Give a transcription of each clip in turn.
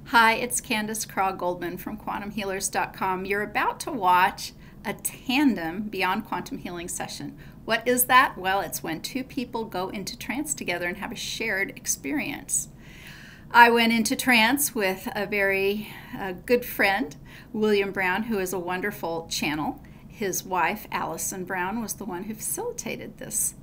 Hi, it's Candace Craw-Goldman from quantumhealers.com. You're about to watch a tandem beyond quantum healing session. What is that? Well, it's when two people go into trance together and have a shared experience. I went into trance with a very good friend, William Brown, who is a wonderful channel. His wife, Allison Brown, was the one who facilitated this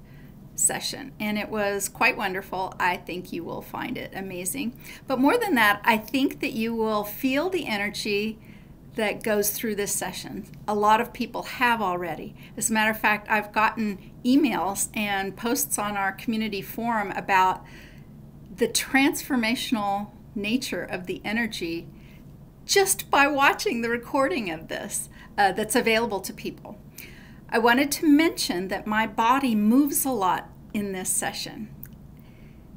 session, and it was quite wonderful. I think you will find it amazing. But more than that, I think that you will feel the energy that goes through this session. A lot of people have already. As a matter of fact, I've gotten emails and posts on our community forum about the transformational nature of the energy just by watching the recording of this that's available to people. I wanted to mention that my body moves a lot in this session.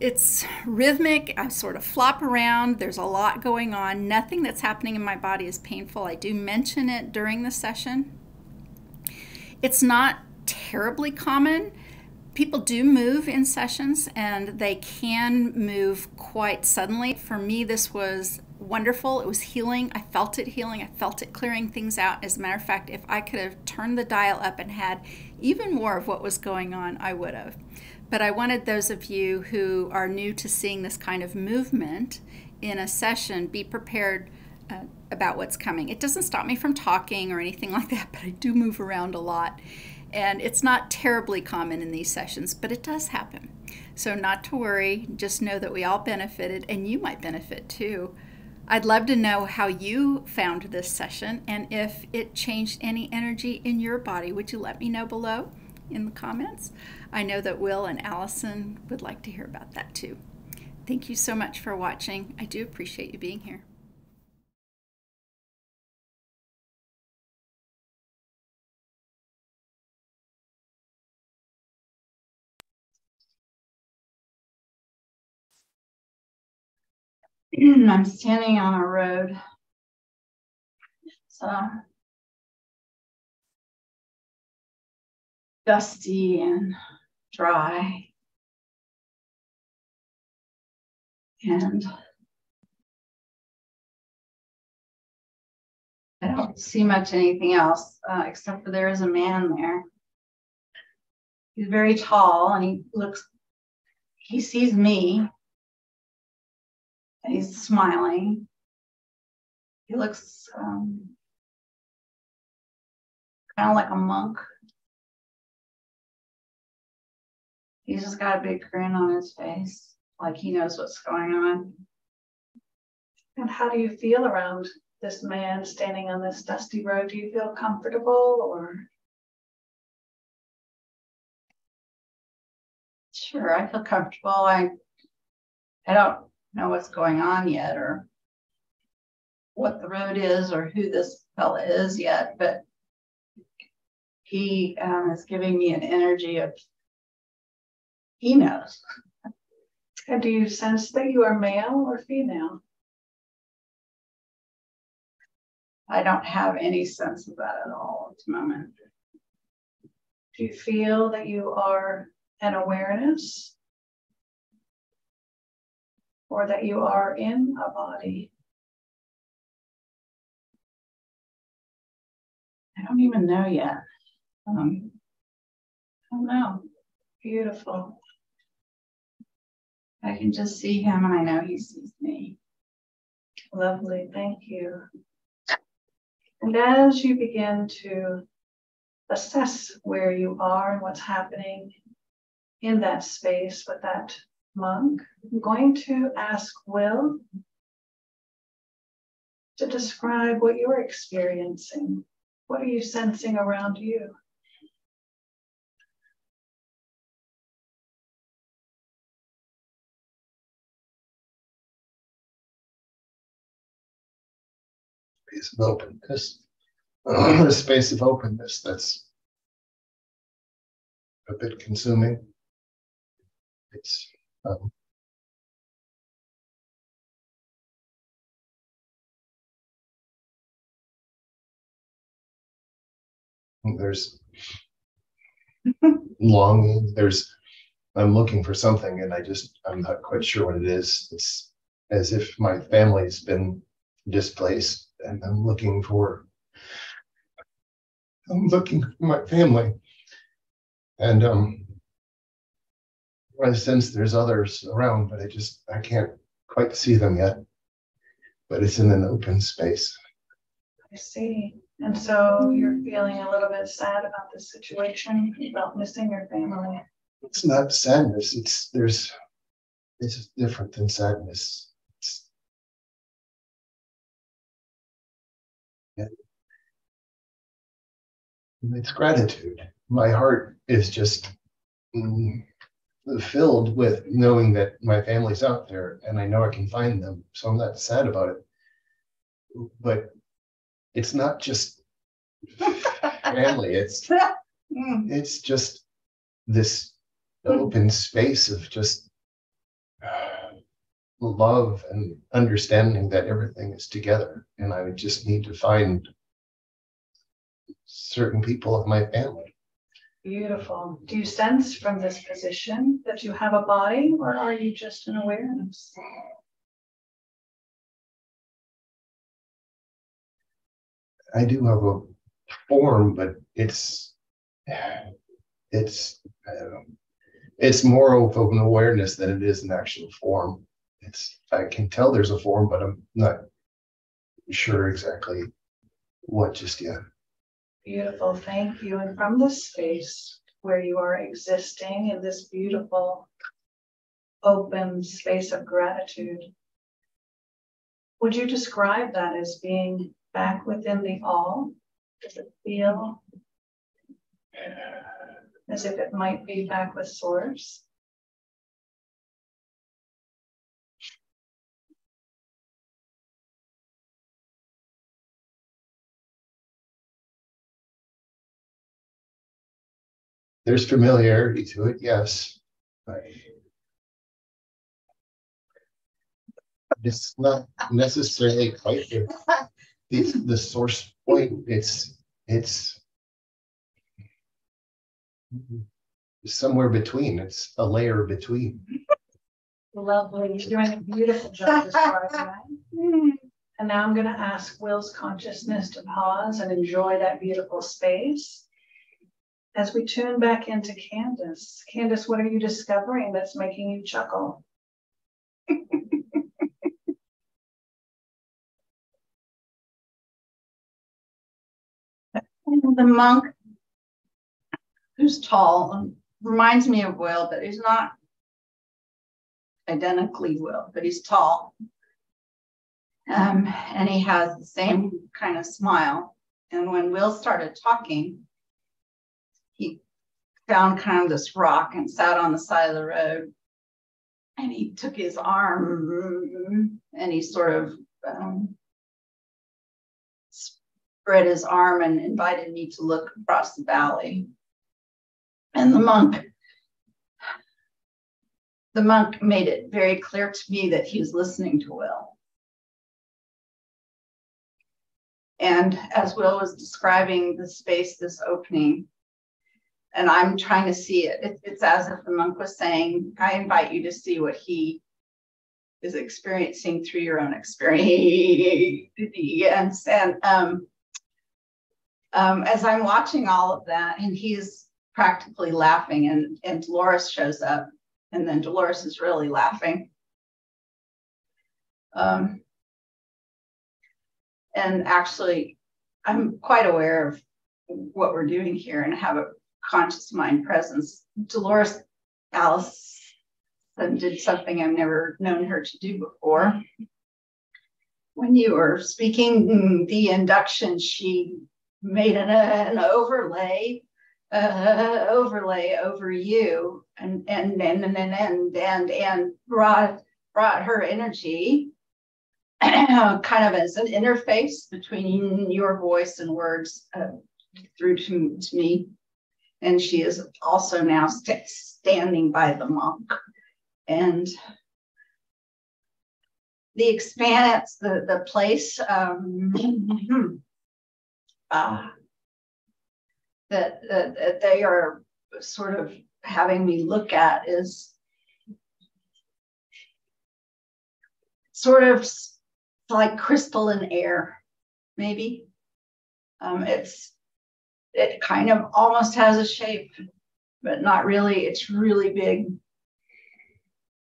It's rhythmic. I sort of flop around. There's a lot going on. Nothing that's happening in my body is painful. I do mention it during the session. It's not terribly common. People do move in sessions, and they can move quite suddenly. For me, this was wonderful. It was healing. I felt it healing. I felt it clearing things out. As a matter of fact, if I could have turned the dial up and had even more of what was going on, I would have. But I wanted those of you who are new to seeing this kind of movement in a session, be prepared about what's coming. It doesn't stop me from talking or anything like that, but I do move around a lot. And it's not terribly common in these sessions, but it does happen. So not to worry, just know that we all benefited, and you might benefit too. I'd love to know how you found this session and if it changed any energy in your body. Would you let me know below in the comments? I know that Will and Allison would like to hear about that too. Thank you so much for watching. I do appreciate you being here. I'm standing on a road. So dusty and dry. And I don't see much anything else, except for there is a man there. He's very tall, and he sees me. And he's smiling. He looks kind of like a monk. He's just got a big grin on his face, like he knows what's going on. And how do you feel around this man standing on this dusty road? Do you feel comfortable, or? Sure, I feel comfortable. I don't know what's going on yet, or what the road is, or who this fella is yet, but he is giving me an energy of he knows. And do you sense that you are male or female? I don't have any sense of that at all at the moment. Do you feel that you are an awareness, or that you are in a body? I don't even know yet. I don't know. Beautiful. I can just see him, and I know he sees me. Lovely, thank you. And as you begin to assess where you are and what's happening in that space with that monk, I'm going to ask Will to describe what you're experiencing. What are you sensing around you? Space of openness. The space of openness that's a bit consuming. It's there's longing. I'm looking for something, and I'm not quite sure what it is. as if my family's been displaced, and I'm looking for my family. And I sense there's others around, but I can't quite see them yet. But it's in an open space. I see. And so you're feeling a little bit sad about the situation, about missing your family. It's not sadness. It's different than sadness. It's gratitude. My heart is just filled with knowing that my family's out there and I know I can find them. So I'm not sad about it. But it's not just family. It's just this open space of just love and understanding that everything is together. And I would just need to find certain people of my family. Beautiful. Do you sense from this position that you have a body, or are you just an awareness? I do have a form, but it's more of an awareness than it is an actual form. I can tell there's a form, but I'm not sure exactly what just yet. Beautiful, thank you. And from this space where you are existing in this beautiful, open space of gratitude, would you describe that as being back within the all? Does it feel as if it might be back with Source? There's familiarity to it, yes. It's not necessarily quite the source point. It's somewhere between. It's a layer between. Lovely. You're doing a beautiful job describing that. And now I'm going to ask Will's consciousness to pause and enjoy that beautiful space. As we tune back into Candace. Candace, what are you discovering that's making you chuckle? The monk, who's tall, reminds me of Will, but he's not identically Will, but he's tall. And he has the same kind of smile. And when Will started talking, he found kind of this rock and sat on the side of the road. And he took his arm and he sort of spread his arm and invited me to look across the valley. And the monk made it very clear to me that he was listening to Will. And as Will was describing the space, this opening, and I'm trying to see it, it's as if the monk was saying, I invite you to see what he is experiencing through your own experience. And as I'm watching all of that, and he's practically laughing, and Dolores shows up, and then Dolores is really laughing. And actually, I'm quite aware of what we're doing here and have a conscious mind presence. Dolores Allison did something I've never known her to do before. When you were speaking the induction, she made an overlay over you and brought her energy kind of as an interface between your voice and words through to me. And she is also now standing by the monk. And the expanse, the place that they are sort of having me look at is sort of like crystalline air, maybe. It kind of almost has a shape, but not really. It's really big.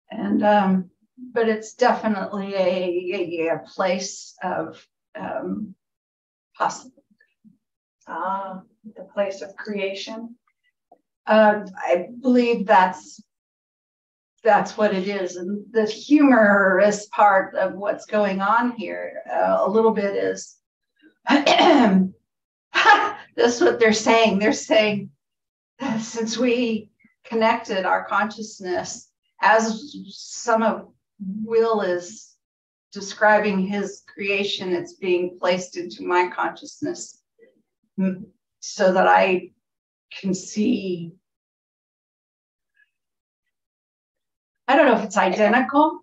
And but it's definitely a place of possibility. The place of creation. I believe that's what it is. And the humorous part of what's going on here, a little bit is that's what they're saying. They're saying, since we connected our consciousness, as some of Will is describing his creation, it's being placed into my consciousness so that I can see. I don't know if it's identical,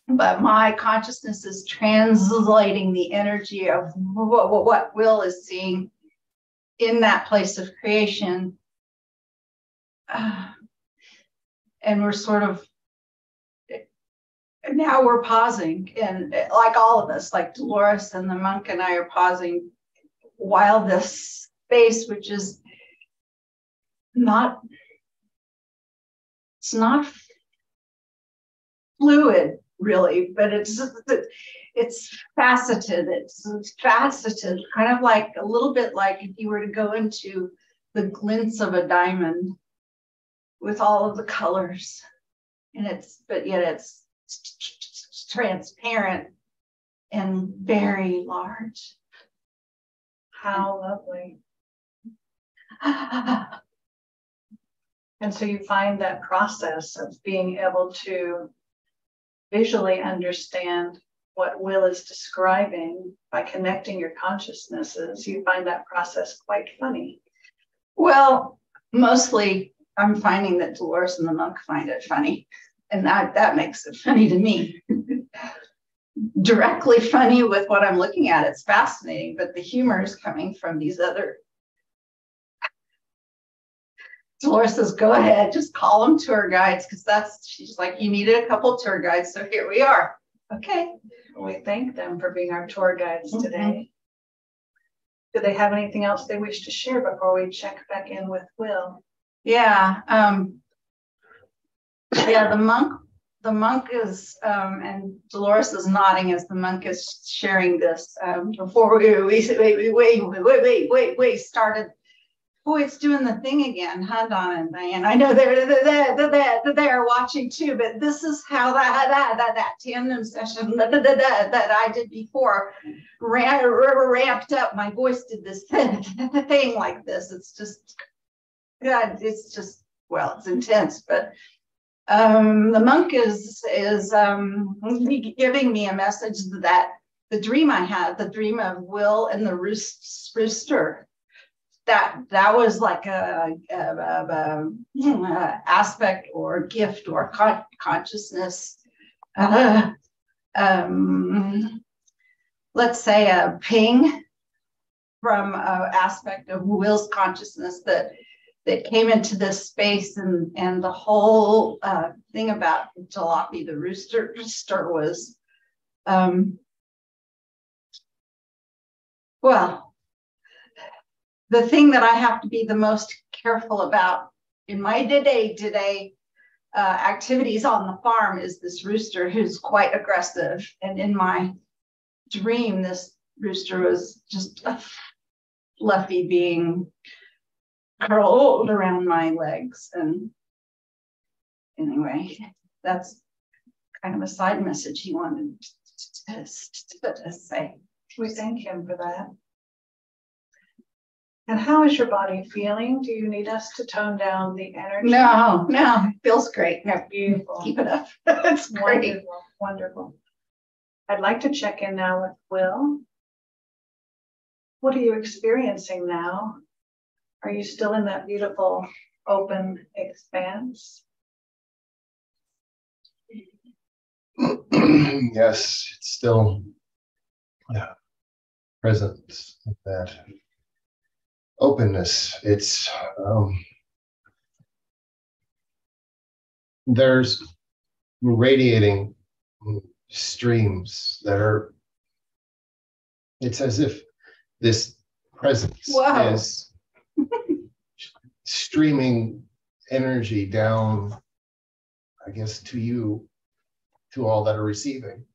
but my consciousness is translating the energy of what Will is seeing in that place of creation. And we're sort of, now we're pausing, and like all of us, like Dolores and the monk and I are pausing while this space, which is it's not fluid really, but it's faceted. It's faceted, kind of like a little bit like if you were to go into the glints of a diamond with all of the colors, and but yet it's transparent and very large. How lovely. And so you find that process of being able to visually understand what Will is describing by connecting your consciousnesses, you find that process quite funny. Well, mostly I'm finding that Dolores and the monk find it funny, and that makes it funny to me. Directly funny with what I'm looking at, it's fascinating, but the humor is coming from these other. Dolores says, go ahead, just call them tour guides, because she's like, you needed a couple tour guides, so here we are. Okay. We thank them for being our tour guides today. Do they have anything else they wish to share before we check back in with Will? Yeah. The monk is, and Dolores is nodding as the monk is sharing this. Before we started. Boy, it's doing the thing again, huh, Donna and Diane? I know they're watching too, but this is how that tandem session that I did before ramped up. My voice did this thing like this. It's just, yeah, well, it's intense, but the monk is giving me a message that the dream I had, the dream of Will and the rooster, that was like a aspect or gift or consciousness. Let's say a ping from an aspect of Will's consciousness that came into this space, and the whole thing about Jalopy the rooster was, well, the thing that I have to be the most careful about in my day-to-day activities on the farm is this rooster who's quite aggressive. And in my dream, this rooster was just a fluffy being curled around my legs. And anyway, that's kind of a side message he wanted to say. We thank him for that. And how is your body feeling? Do you need us to tone down the energy? No, it feels great. Yeah, beautiful. Keep it up. It's great. Wonderful. I'd like to check in now with Will. What are you experiencing now? Are you still in that beautiful open expanse? Yes, it's still present, that openness. It's there's radiating streams that are, it's as if this presence Wow. is streaming energy down, I guess, to you, to all that are receiving.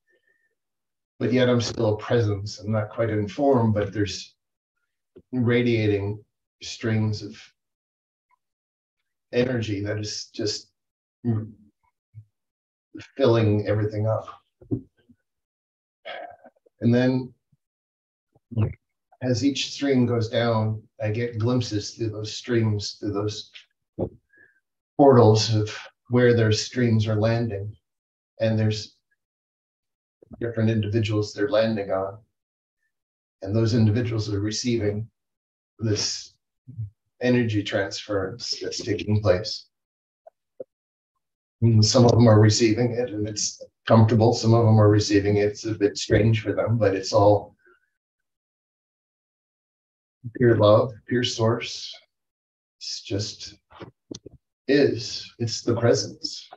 But yet I'm still a presence. I'm not quite informed, but there's radiating streams of energy that is just filling everything up. And then as each stream goes down, I get glimpses through those streams, through those portals of where their streams are landing. And there's different individuals they're landing on. And those individuals are receiving this energy transference that's taking place. And some of them are receiving it and it's comfortable. Some of them are receiving it. It's a bit strange for them, but it's all pure love, pure source. It's just is. It's the presence.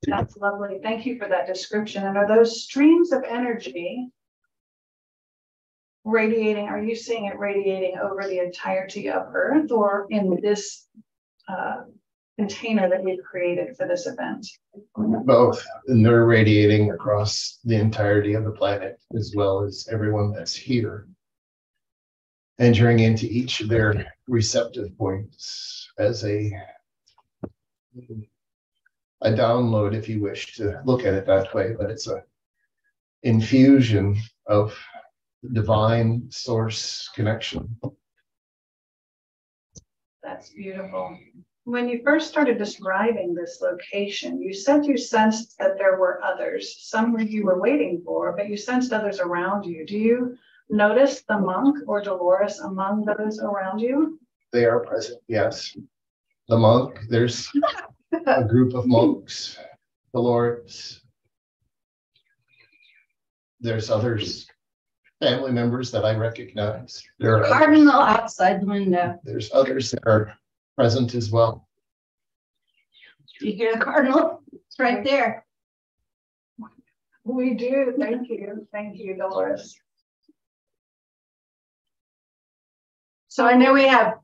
That's lovely. Thank you for that description. And are those streams of energy radiating? Are you seeing it radiating over the entirety of Earth or in this container that we've created for this event? Both. And they're radiating across the entirety of the planet, as well as everyone that's here, entering into each of their receptive points as a download, if you wish to look at it that way, but it's a infusion of divine source connection. That's beautiful. When you first started describing this location, you said you sensed that there were others, some you were waiting for, but you sensed others around you. Do you notice the monk or Dolores among those around you? They are present, yes. The monk, there's a group of monks, Dolores. There's others, family members that I recognize. There are Cardinal outside the window. There's others that are present as well. Do you hear the cardinal? It's right there. We do. Thank you. Thank you, Dolores. So I know we have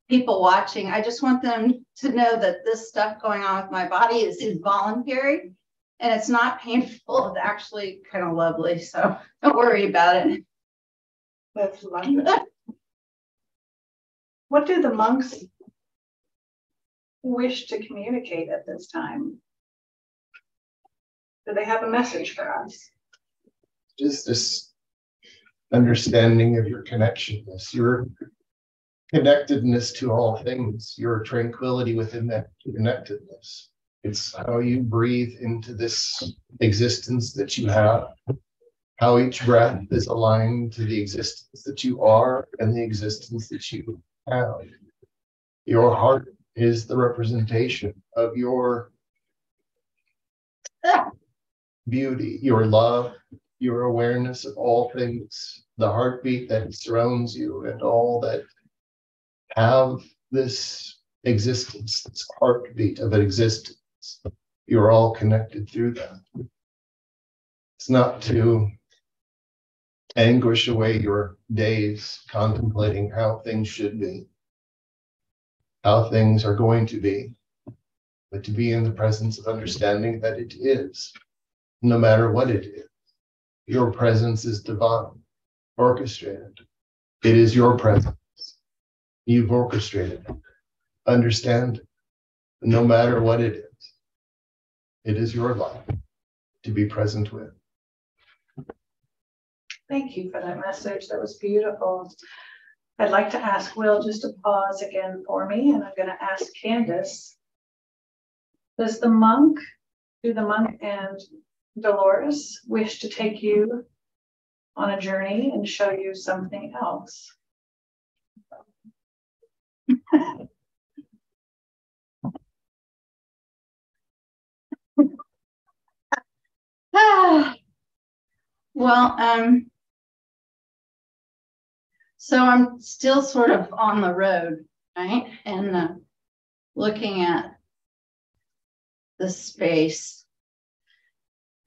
people watching. I just want them to know that this stuff going on with my body is involuntary and it's not painful. It's actually kind of lovely. So don't worry about it. That's lovely. What do the monks wish to communicate at this time? Do they have a message for us? Just this understanding of your connectedness, your connectedness to all things, your tranquility within that connectedness. It's how you breathe into this existence that you have, how each breath is aligned to the existence that you are and the existence that you have. Your heart is the representation of your beauty, your love, your awareness of all things, the heartbeat that surrounds you and all that have this existence, this heartbeat of an existence. You're all connected through that. It's not to anguish away your days contemplating how things should be, how things are going to be, but to be in the presence of understanding that it is, no matter what it is. Your presence is divine, orchestrated. It is your presence. You've orchestrated it. Understand, no matter what it is your life to be present with. Thank you for that message. That was beautiful. I'd like to ask Will just to pause again for me, and I'm going to ask Candace, do the monk and Dolores wish to take you on a journey and show you something else? Well, so I'm still sort of on the road, right? And looking at the space.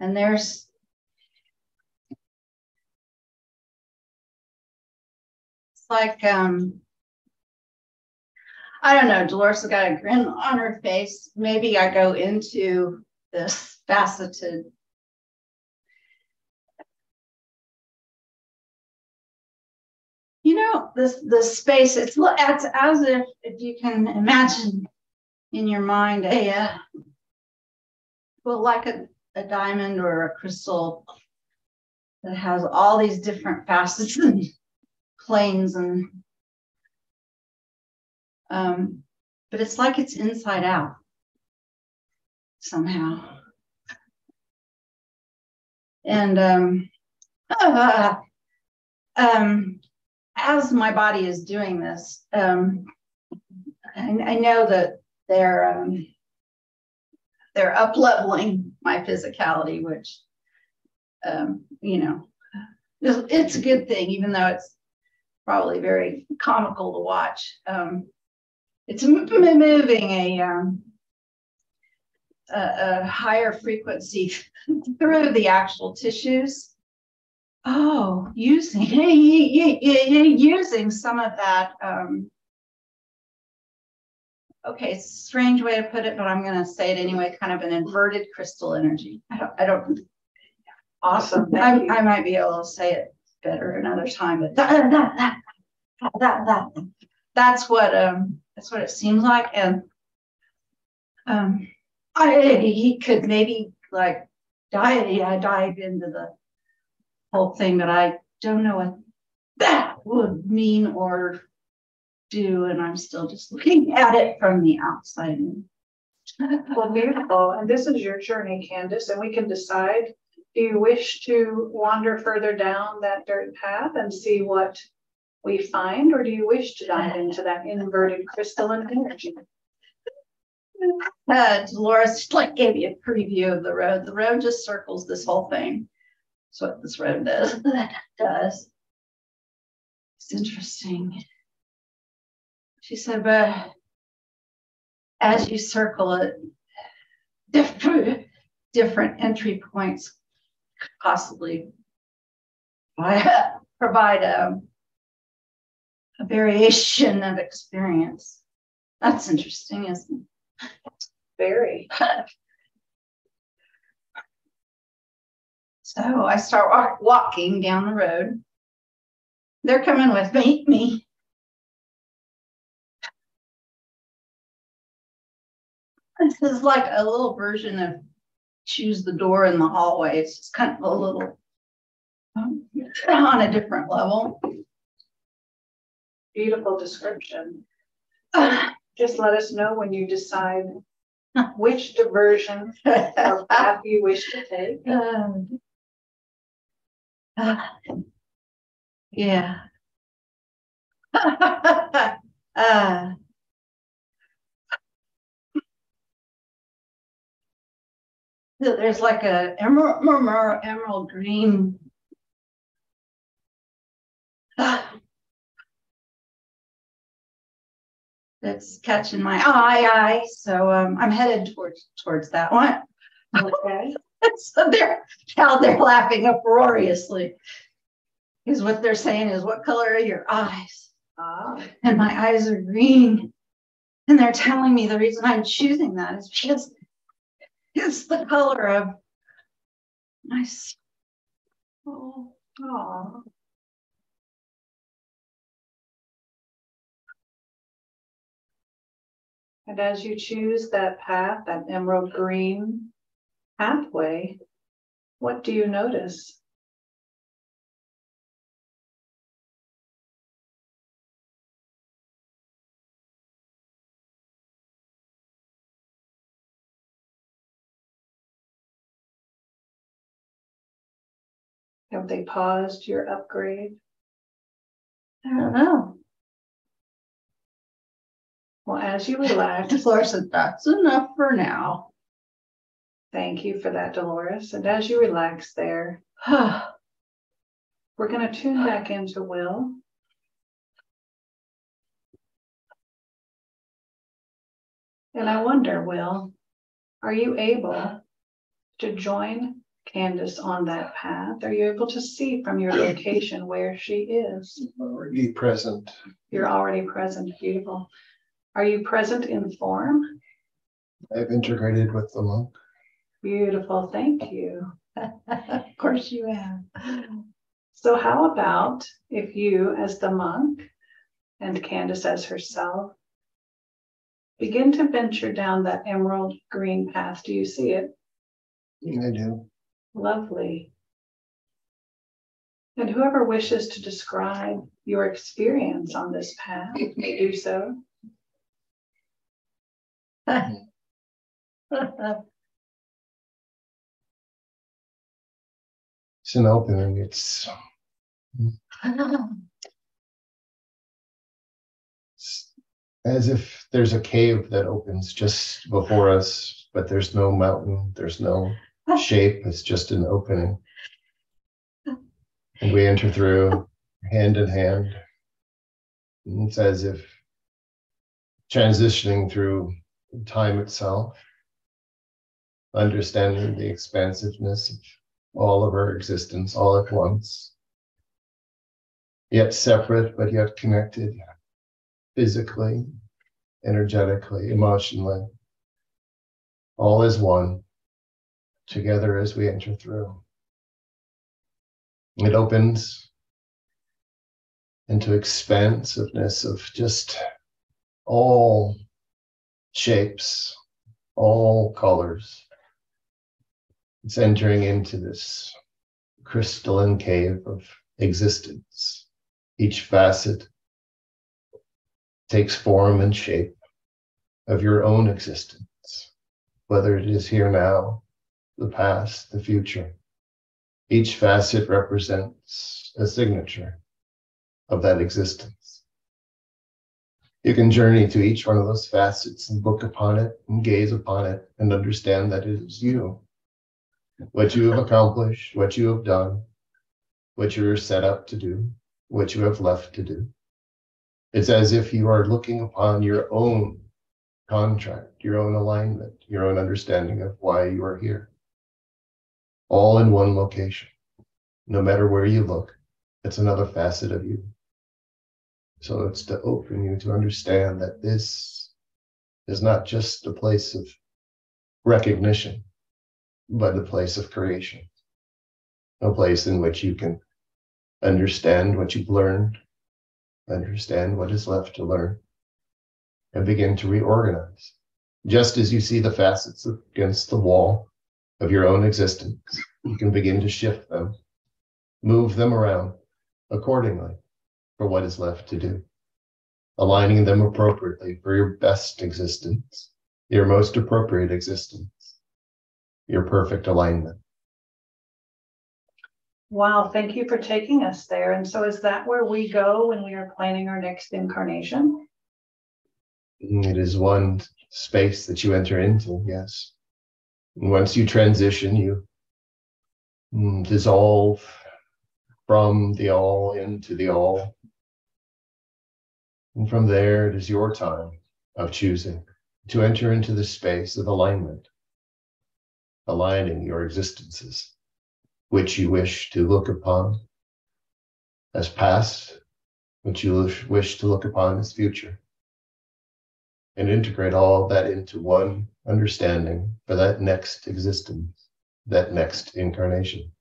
And there's like, I don't know, Dolores has got a grin on her face. Maybe I go into this faceted, you know, this space. It's as if you can imagine in your mind well, like a diamond or a crystal that has all these different facets and planes, and but it's like it's inside out somehow. And as my body is doing this, I know that they're up-leveling my physicality, which, you know, it's a good thing, even though it's probably very comical to watch. It's moving a higher frequency through the actual tissues. Oh, using some of that. Okay, it's a strange way to put it, but I'm going to say it anyway. Kind of an inverted crystal energy. I don't. Awesome. I might be able to say it better another time, but that's what it seems like. And he could maybe like dive into the whole thing, but I don't know what that would mean or do, and I'm still just looking at it from the outside. Well, beautiful. And this is your journey, Candace, and we can decide, do you wish to wander further down that dirt path and see what we find, or do you wish to dive into that inverted crystalline energy? Dolores like gave you a preview of the road. The road just circles this whole thing. That's what this road does. It's interesting. She said, but as you circle it, different entry points possibly provide a variation of experience. That's interesting, isn't it? Very. So I start walking down the road. They're coming with me. This is like a little version of choose the door in the hallway. It's just kind of a little on a different level. Beautiful description. Just let us know when you decide which diversion or path you wish to take. Yeah. There's like a emerald green that's catching my eye. So I'm headed towards that one. Okay. So they're laughing uproariously. Because what they're saying is, what color are your eyes? And my eyes are green. And they're telling me the reason I'm choosing that is because it's the color of my soul. Oh. And as you choose that path, that emerald green pathway, what do you notice? Have they paused your upgrade? I don't know. Well, as you relax, Dolores said, that's enough for now. thank you for that, Dolores. And as you relax there, we're going to tune back into Will. And I wonder, Will, are you able to join Candace on that path? Are you able to see from your location where she is? Already present. You're already present. Beautiful. Are you present in form? I've integrated with the monk. Beautiful. Thank you. Of course you have. So how about if you, as the monk, and Candace as herself, begin to venture down that emerald green path? Do you see it? I do. Lovely. And whoever wishes to describe your experience on this path may do so. It's an opening. It's as if there's a cave that opens just before us, but there's no mountain, there's no shape, it's just an opening. And we enter through hand in hand. And it's as if transitioning through time itself, understanding the expansiveness of all of our existence all at once, yet separate, but yet connected physically, energetically, emotionally, all as one, together as we enter through. It opens into expansiveness of just all shapes, all colors. It's entering into this crystalline cave of existence. Each facet takes form and shape of your own existence, whether it is here now, the past, the future. Each facet represents a signature of that existence. You can journey to each one of those facets and look upon it and gaze upon it and understand that it is you. What you have accomplished, what you have done, what you are set up to do, what you have left to do. It's as if you are looking upon your own contract, your own alignment, your own understanding of why you are here. All in one location. No matter where you look, it's another facet of you. So it's to open you to understand that this is not just a place of recognition, but a place of creation. A place in which you can understand what you've learned, understand what is left to learn, and begin to reorganize. Just as you see the facets against the wall of your own existence, you can begin to shift them, move them around accordingly for what is left to do, aligning them appropriately for your best existence, your most appropriate existence, your perfect alignment. Wow, thank you for taking us there. And so is that where we go when we are planning our next incarnation? It is one space that you enter into, yes. And once you transition, you dissolve from the all into the all. And from there, it is your time of choosing to enter into the space of alignment, aligning your existences, which you wish to look upon as past, which you wish to look upon as future, and integrate all of that into one understanding for that next existence, that next incarnation.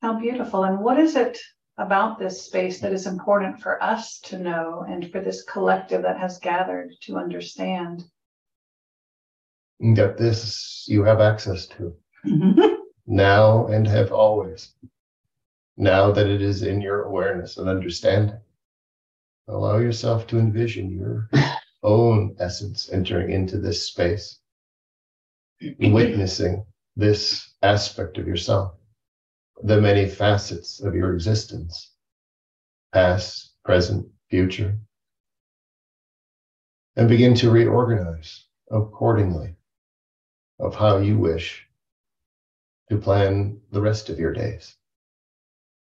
How beautiful. And what is it about this space that is important for us to know and for this collective that has gathered to understand? That this you have access to now and have always. Now that it is in your awareness and understanding, allow yourself to envision your own essence entering into this space, witnessing this aspect of yourself, the many facets of your existence, past, present, future, and begin to reorganize accordingly of how you wish to plan the rest of your days.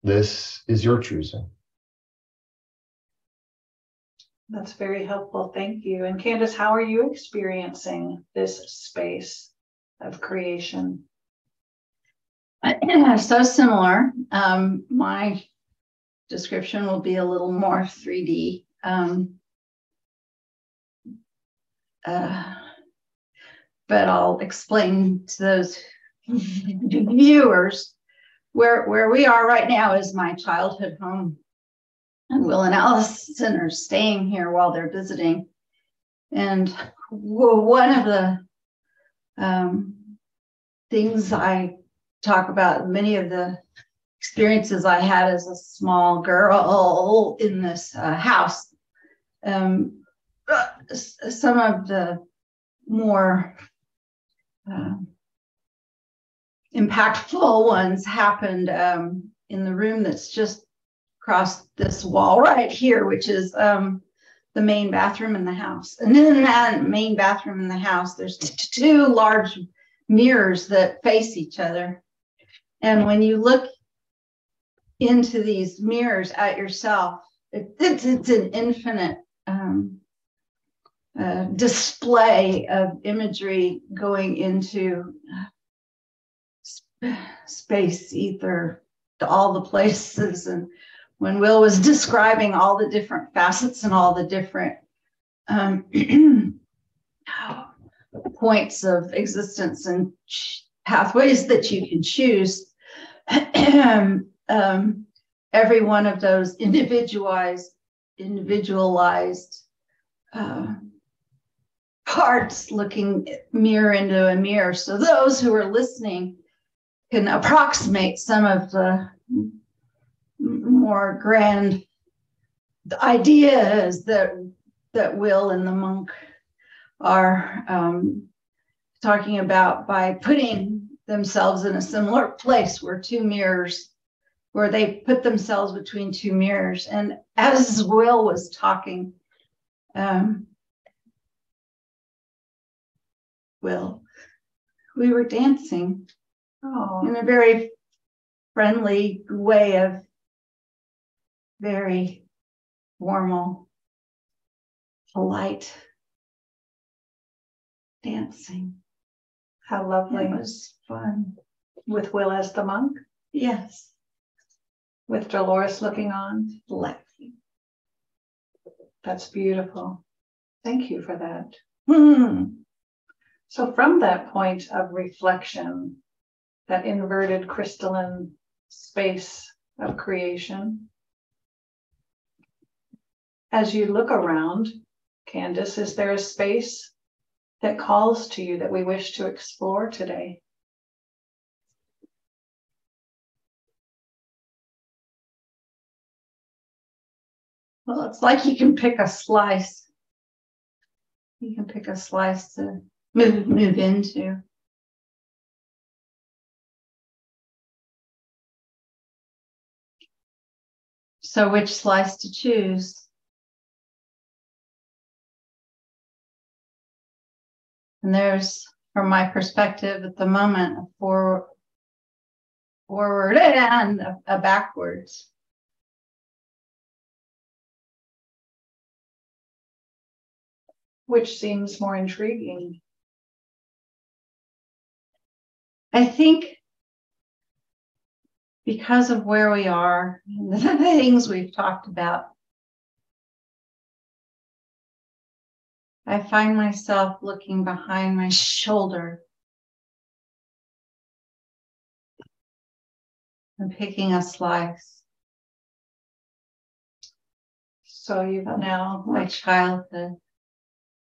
This is your choosing. That's very helpful. Thank you. And Candace, how are you experiencing this space of creation? So similar. My description will be a little more 3D. But I'll explain to those viewers where we are right now is my childhood home. And Will and Allison are staying here while they're visiting. And one of the things I talk about, many of the experiences I had as a small girl in this house, some of the more impactful ones happened in the room that's just across this wall right here, which is the main bathroom in the house. And in that main bathroom in the house, there's two large mirrors that face each other. And when you look into these mirrors at yourself, it's an infinite display of imagery going into space, ether, to all the places. And when Will was describing all the different facets and all the different points of existence and pathways that you can choose, every one of those individualized parts looking mirror into a mirror. So those who are listening can approximate some of the more grand ideas that Will and the monk are talking about by putting themselves in a similar place where two mirrors, where they put themselves between two mirrors. And as Will was talking, we were dancing in a very friendly way of very formal, polite dancing. How lovely. It was fun. With Will as the monk? Yes. With Dolores looking on? Laughing. That's beautiful. Thank you for that. Hmm. So from that point of reflection, that inverted crystalline space of creation, as you look around, Candace, is there a space that calls to you that we wish to explore today? Well, it's like you can pick a slice. You can pick a slice to move into. So which slice to choose? And there's, from my perspective at the moment, a forward and a backwards. Which seems more intriguing? I think because of where we are, the things we've talked about, I find myself looking behind my shoulder and picking a slice. So you've now, My childhood.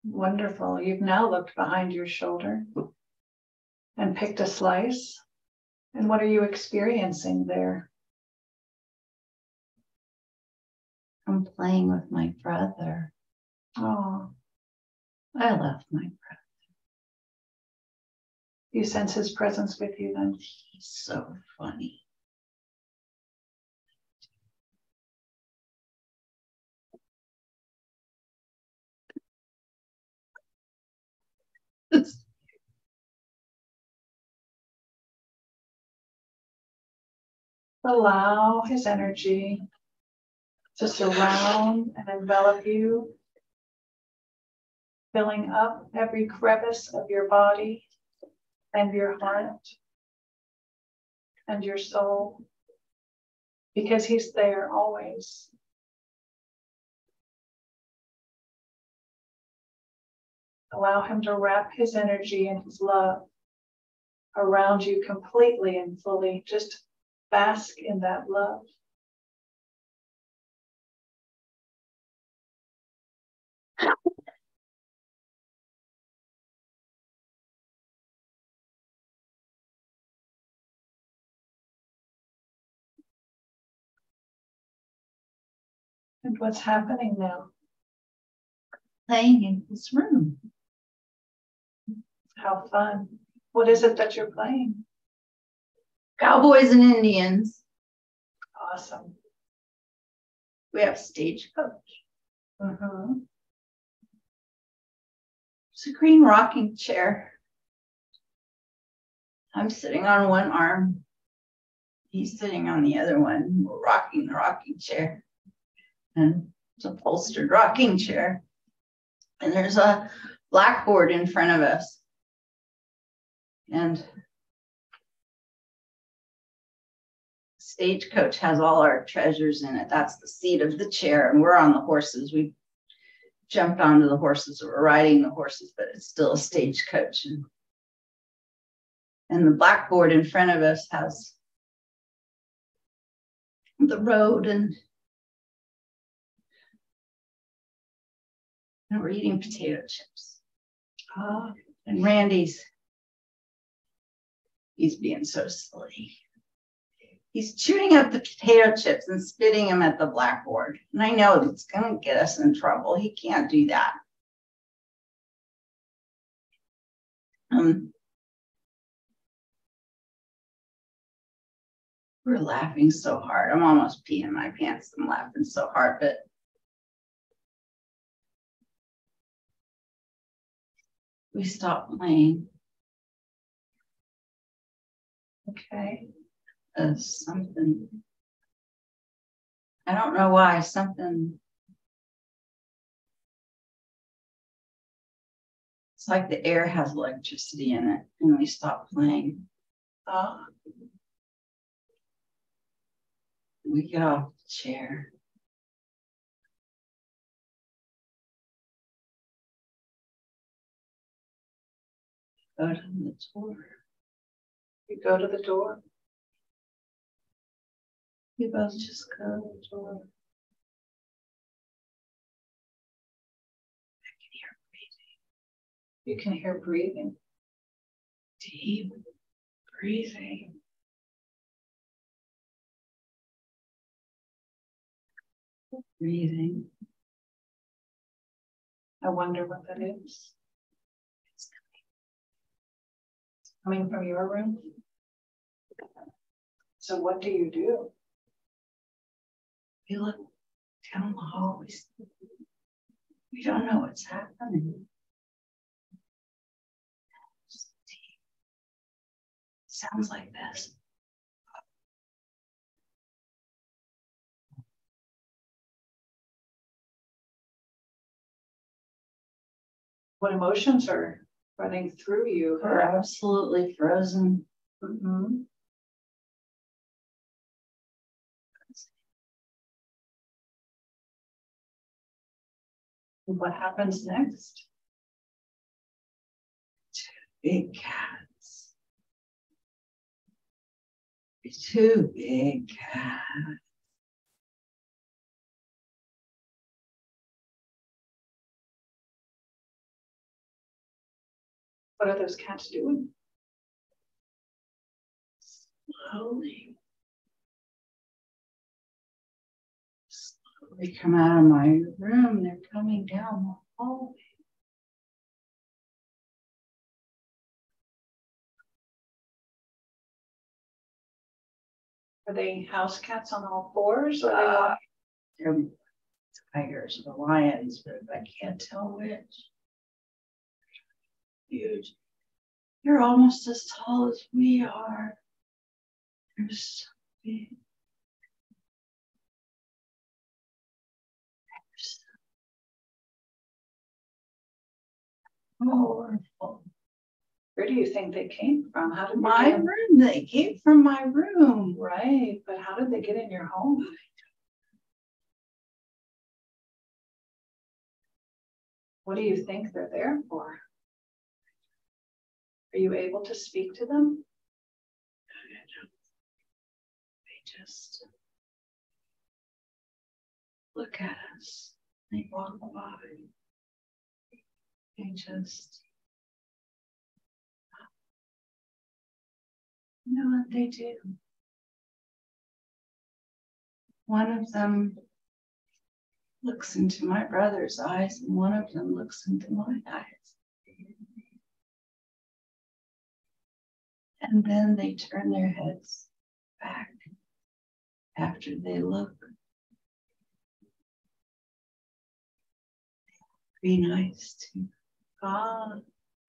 wonderful, you've now looked behind your shoulder and picked a slice. And what are you experiencing there? I'm playing with my brother. Oh, I love my brother. you sense his presence with you then? He's so funny. Allow his energy to surround and envelop you, filling up every crevice of your body and your heart. and your soul, because he's there always. Allow him to wrap his energy and his love around you completely and fully. Just bask in that love. And what's happening now? Playing in this room. How fun. What is it that you're playing? Cowboys and Indians. Awesome. We have stagecoach. Mm-hmm. It's a green rocking chair. I'm sitting on one arm. He's sitting on the other one. We're rocking the rocking chair. And it's a upholstered rocking chair. And there's a blackboard in front of us. And stagecoach has all our treasures in it. That's the seat of the chair. And we're on the horses. We jumped onto the horses. We're riding the horses, but it's still a stagecoach. And the blackboard in front of us has the road, and we're eating potato chips. And Randy's, he's being so silly. He's chewing up the potato chips and spitting them at the blackboard. And I know it's going to get us in trouble. He can't do that. We're laughing so hard. I'm almost peeing my pants. I'm laughing so hard, but we stopped playing. Okay. Something. I don't know why. Something. It's like the air has electricity in it, and we stopped playing. We get off the chair. Go to the door. You go to the door. We both just go to the door. You can hear breathing. Deep breathing. Breathing. I wonder what that is. It's coming from your room. So what do you do? We look down the hall. We don't know what's happening. Sounds like this. What emotions are running through you? We're absolutely frozen. Mm-hmm. What happens next? Big cats. Two big cats. What are those cats doing? Slowly come out of my room. They're coming down the hallway. Are they house cats on all fours? Or are they They're tigers or lions, but I can't tell which. Huge. You're almost as tall as we are. They're so big. They're so powerful. Where do you think they came from? How did My room. They came from my room. Right, but how did they get in your home? What do you think they're there for? Are you able to speak to them? They just look at us. They walk by. They just, you know what they do? One of them looks into my brother's eyes, and one of them looks into my eyes. And then they turn their heads back after they look. Green eyes too.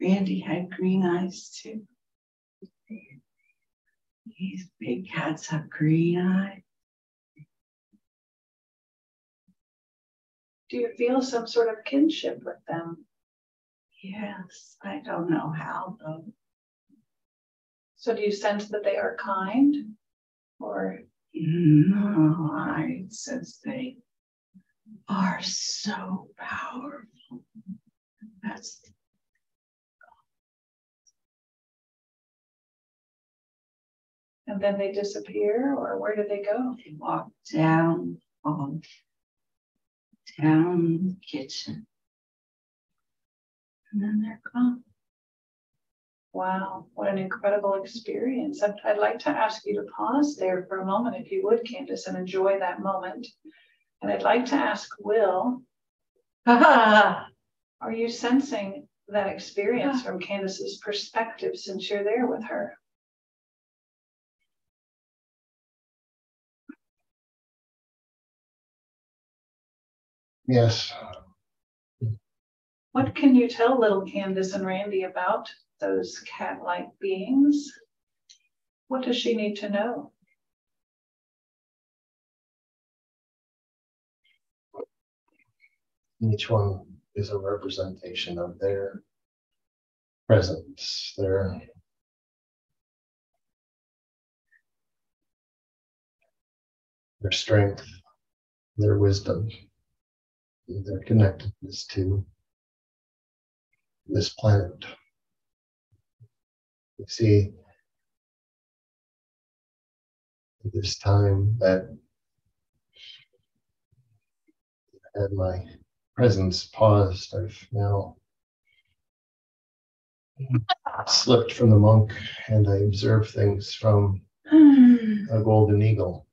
Randy had green eyes too. These big cats have green eyes. Do you feel some sort of kinship with them? Yes, I don't know how though. So do you sense that they are kind? Or No, I sense they are so powerful. That's and then they disappear, or where do they go? they walk down the kitchen. And then they're gone. Wow, what an incredible experience. I'd like to ask you to pause there for a moment, if you would, Candace, and enjoy that moment. And I'd like to ask Will, are you sensing that experience from Candace's perspective since you're there with her? Yes. What can you tell little Candace and Randy about those cat-like beings? What does she need to know? Each one is a representation of their presence, their strength, their wisdom, their connectedness to this planet. You see, at this time that had my presence paused, I've now slipped from the monk and I observe things from a golden eagle.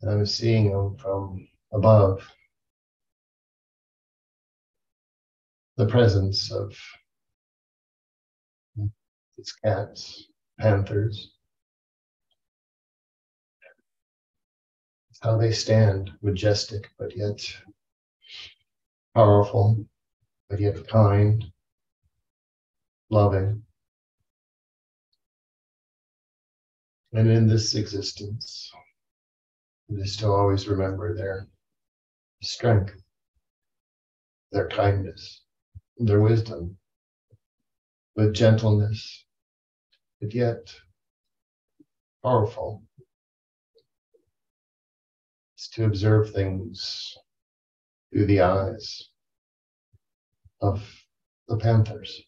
And I'm seeing them from above. The presence of these cats, panthers. It's how they stand, majestic, but yet powerful, but yet kind, loving. And in this existence, it is to always remember their strength, their kindness, their wisdom, with gentleness, but yet powerful. It's to observe things through the eyes of the panthers.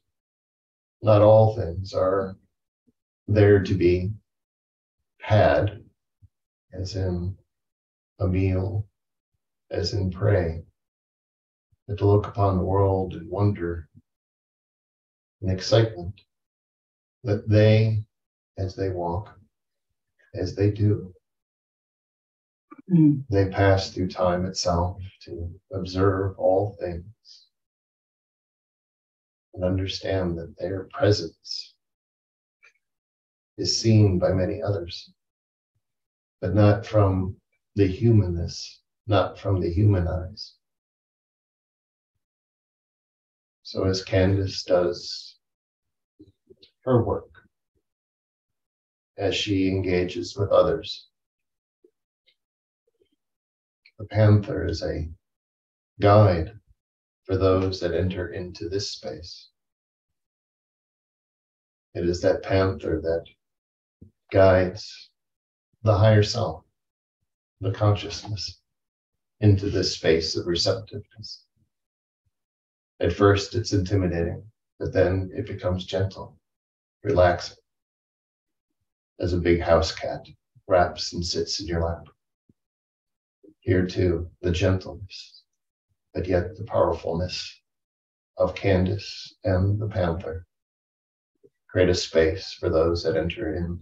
Not all things are there to be had, as in a meal, as in prey, but to look upon the world in wonder and excitement that they, as they walk, as they do, they pass through time itself to observe all things and understand that their presence is seen by many others, but not from the humanness, not from the human eyes. So as Candace does her work, as she engages with others, the panther is a guide for those that enter into this space. It is that panther that guides the higher self, the consciousness, into this space of receptiveness. At first, it's intimidating, but then it becomes gentle, relaxing, as a big house cat wraps and sits in your lap. Here too, the gentleness, but yet the powerfulness of Candace and the panther create a space for those that enter in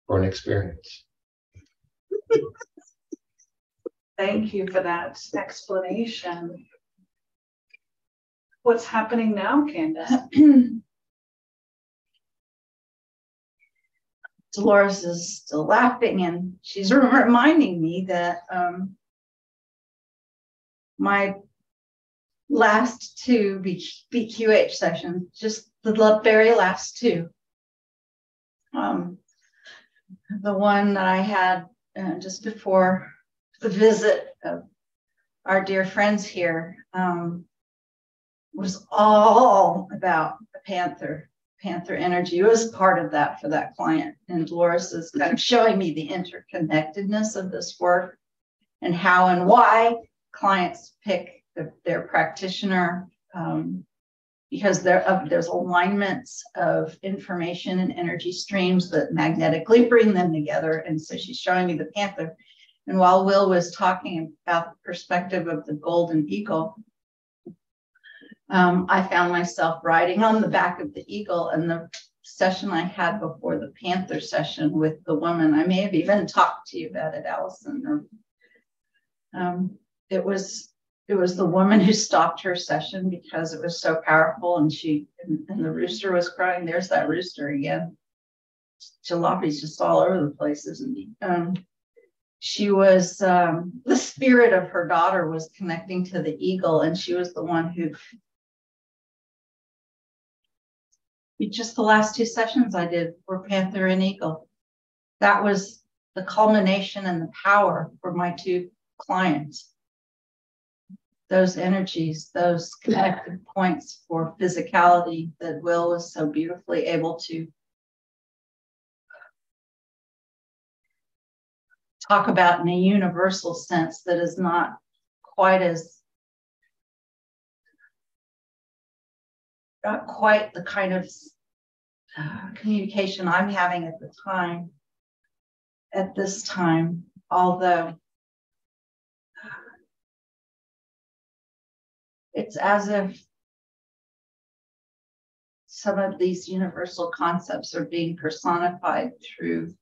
for an experience. Thank you for that explanation. What's happening now, Candace? Dolores is still laughing, and she's reminding me that my last two BQH sessions, just the very last two, the one that I had just before the visit of our dear friends here, was all about the panther energy. It was part of that for that client. And Dolores is kind of showing me the interconnectedness of this work and how and why clients pick their practitioner, because there's alignments of information and energy streams that magnetically bring them together. And so she's showing me the panther. And while Will was talking about the perspective of the golden eagle, I found myself riding on the back of the eagle. And the session I had before the panther session with the woman, I may have even talked to you about it, Allison. It was the woman who stopped her session because it was so powerful, and the rooster was crying. There's that rooster again. Jalopi's just all over the place, isn't he? She was the spirit of her daughter was connecting to the eagle, and she was the one who. Just the last two sessions I did were Panther and Eagle. That was the culmination and the power for my two clients. Those energies, those connected points for physicality that Will was so beautifully able to talk about in a universal sense that is not quite the kind of communication I'm having at this time, although it's as if some of these universal concepts are being personified through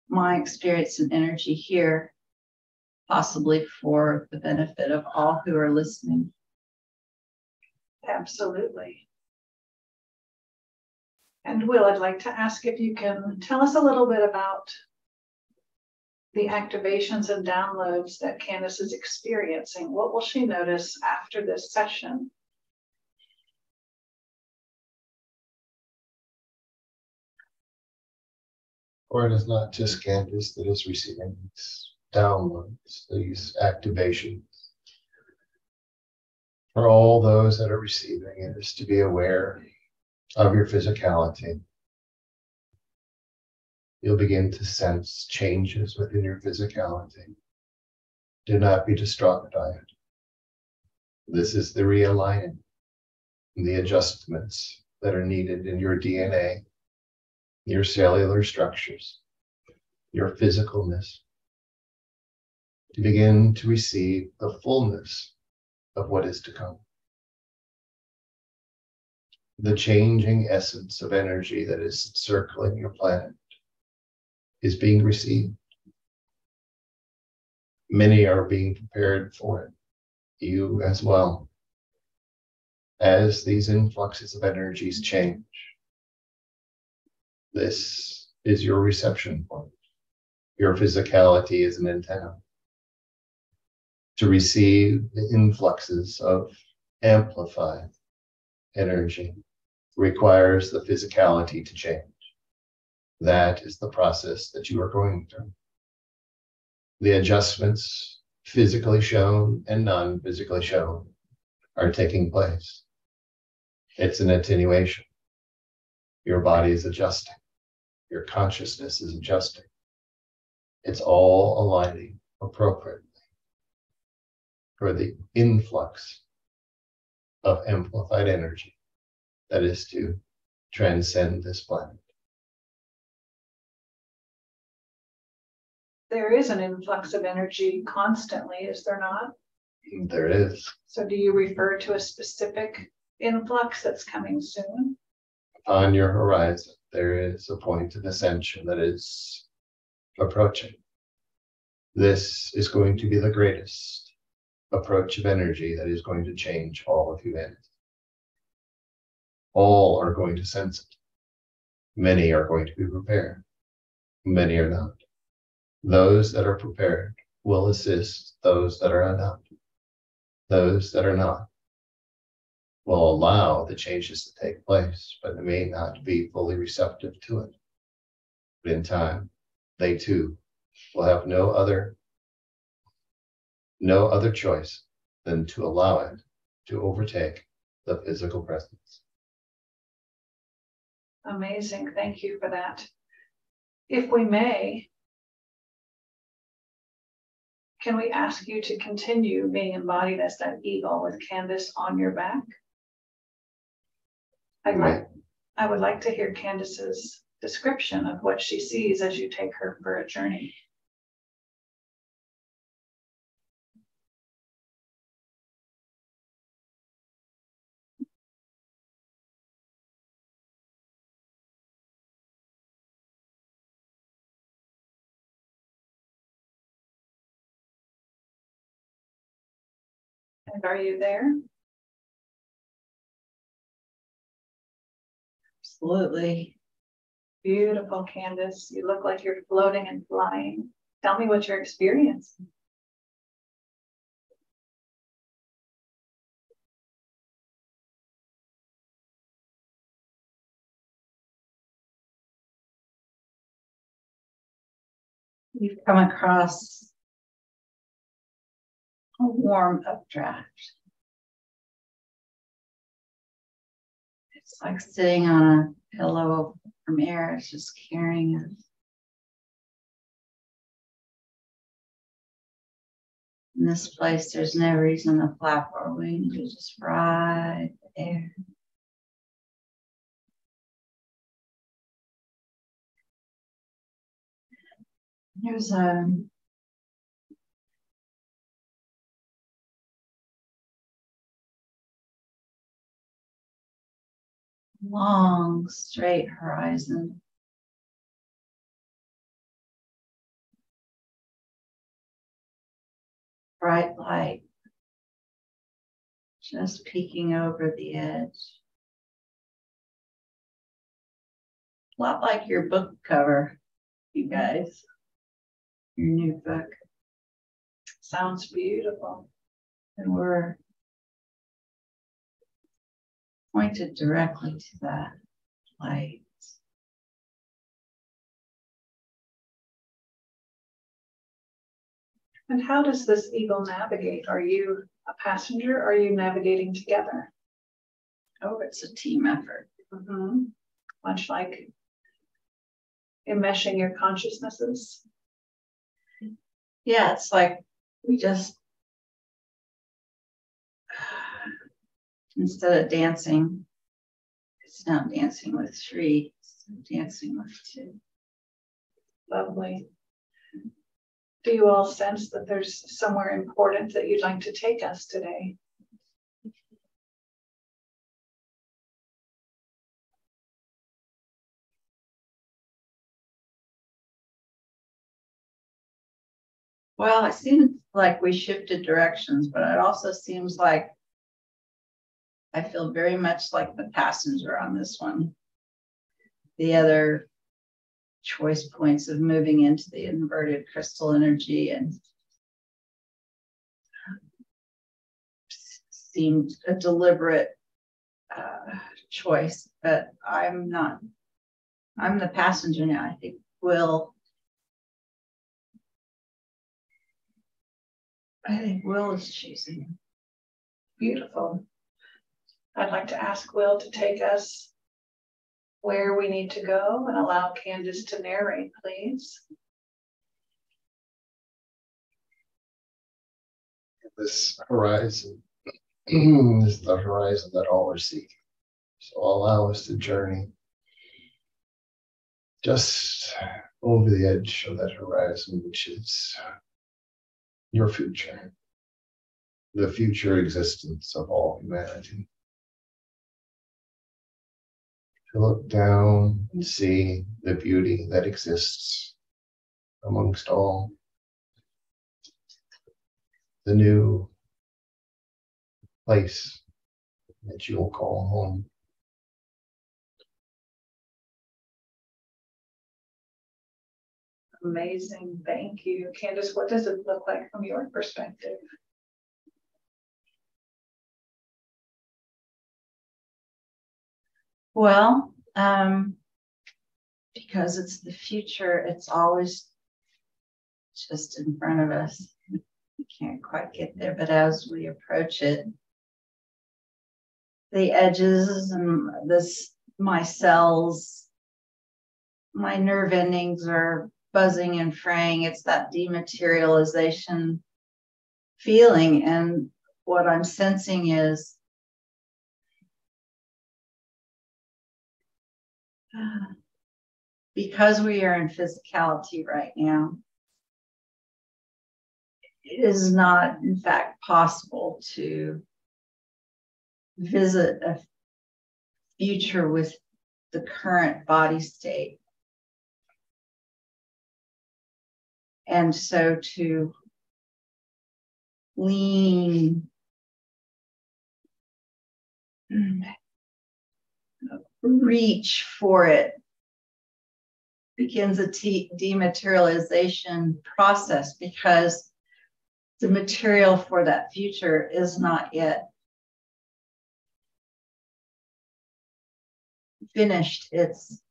my experience and energy here, possibly for the benefit of all who are listening. Absolutely. And Will, I'd like to ask if you can tell us a little bit about the activations and downloads that Candace is experiencing. What will she notice after this session? Or it is not just Candace that is receiving these downloads, these activations. For all those that are receiving it is to be aware of your physicality. You'll begin to sense changes within your physicality. Do not be distraught by it. This is the realigning, the adjustments that are needed in your DNA, your cellular structures, your physicalness, to begin to receive the fullness of what is to come. The changing essence of energy that is circling your planet is being received. Many are being prepared for it, you as well. As these influxes of energies change, this is your reception point. Your physicality is an antenna to receive the influxes of amplified energy. Requires the physicality to change. That is the process that you are going through. The adjustments, physically shown and non-physically shown, are taking place. It's an attenuation. Your body is adjusting. Your consciousness is adjusting. It's all aligning appropriately for the influx of amplified energy that is to transcend this planet. There is an influx of energy constantly, is there not? There is. So do you refer to a specific influx that's coming soon? On your horizon, there is a point of ascension that is approaching. This is going to be the greatest approach of energy that is going to change all of humanity. All are going to sense it. Many are going to be prepared. Many are not. Those that are prepared will assist those that are not. Those that are not will allow the changes to take place, but they may not be fully receptive to it. But in time, they too will have no other choice than to allow it to overtake the physical presence. Amazing. Thank you for that. If we may, can we ask you to continue being embodied as that eagle with Candace on your back? I would like to hear Candace's description of what she sees as you take her for a journey. And are you there? Absolutely. Beautiful, Candace. You look like you're floating and flying. Tell me what you're experiencing. You've come across a warm updraft. It's like sitting on a pillow from air. It's just carrying us. In this place, there's no reason to flap our wings. We're just right there. There's a long, straight horizon. Bright light just peeking over the edge. A lot like your book cover, you guys. Your new book. Sounds beautiful. And we're pointed directly to that light. And how does this eagle navigate? Are you a passenger? Or are you navigating together? Oh, it's a team effort. Mm-hmm. Much like enmeshing your consciousnesses. Yeah, it's like we just, instead of dancing, it's not dancing with three, it's dancing with two. Lovely. Do you all sense that there's somewhere important that you'd like to take us today? Well, it seems like we shifted directions, but it also seems like I feel very much like the passenger on this one. The other choice points of moving into the inverted crystal energy and seemed a deliberate choice, but I'm not. I'm the passenger now. I think Will is choosing. Beautiful. I'd like to ask Will to take us where we need to go and allow Candace to narrate, please. This horizon is the horizon that all are seeking. So allow us to journey just over the edge of that horizon, which is your future, the future existence of all humanity. To look down and see the beauty that exists amongst all. The new place that you'll call home. Amazing, thank you. Candace, what does it look like from your perspective? Well, because it's the future, it's always just in front of us. We can't quite get there, but as we approach it, the edges and my cells, my nerve endings are buzzing and fraying. It's that dematerialization feeling. And what I'm sensing is because we are in physicality right now, it is not, in fact, possible to visit a future with the current body state. And so to lean, reach for it, begins a dematerialization process, because the material for that future is not yet finished its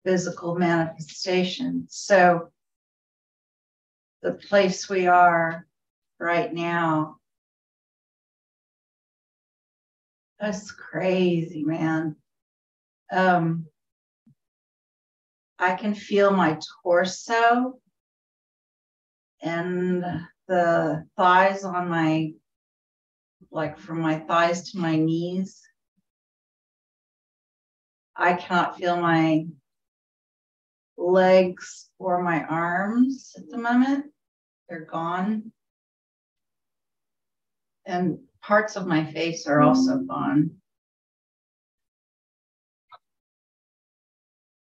physical manifestation. So the place we are right now, that's crazy, man. I can feel my torso and the thighs on my, like from my thighs to my knees. I cannot feel my legs or my arms at the moment. They're gone. And parts of my face are also gone.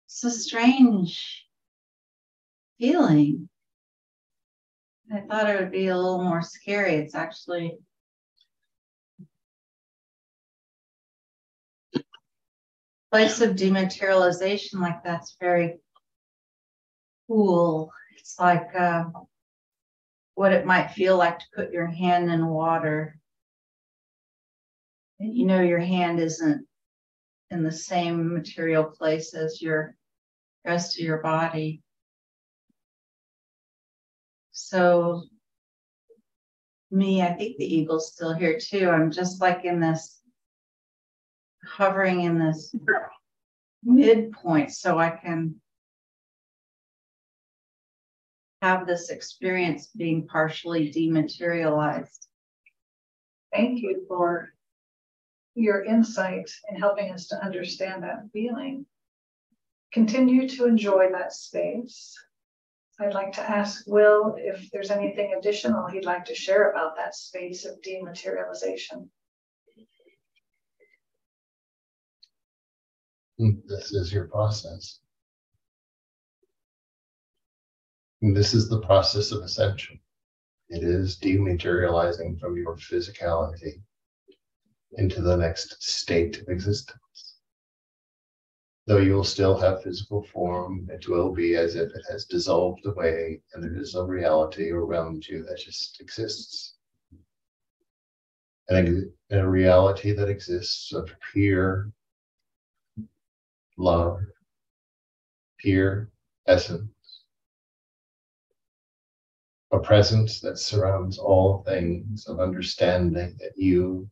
It's a strange feeling. I thought it would be a little more scary. It's actually a place of dematerialization like that's very cool. It's like what it might feel like to put your hand in water. And you know your hand isn't in the same material place as your rest of your body. So me, I think the eagle's still here too. I'm just like in this, hovering in this midpoint so I can have this experience being partially dematerialized. Thank you for your insight in helping us to understand that feeling. Continue to enjoy that space. I'd like to ask Will if there's anything additional he'd like to share about that space of dematerialization. This is your process. And this is the process of ascension. It is dematerializing from your physicality into the next state of existence. Though you will still have physical form, it will be as if it has dissolved away and there is a reality around you that just exists. And a reality that exists of pure love, pure essence, a presence that surrounds all things, of understanding that you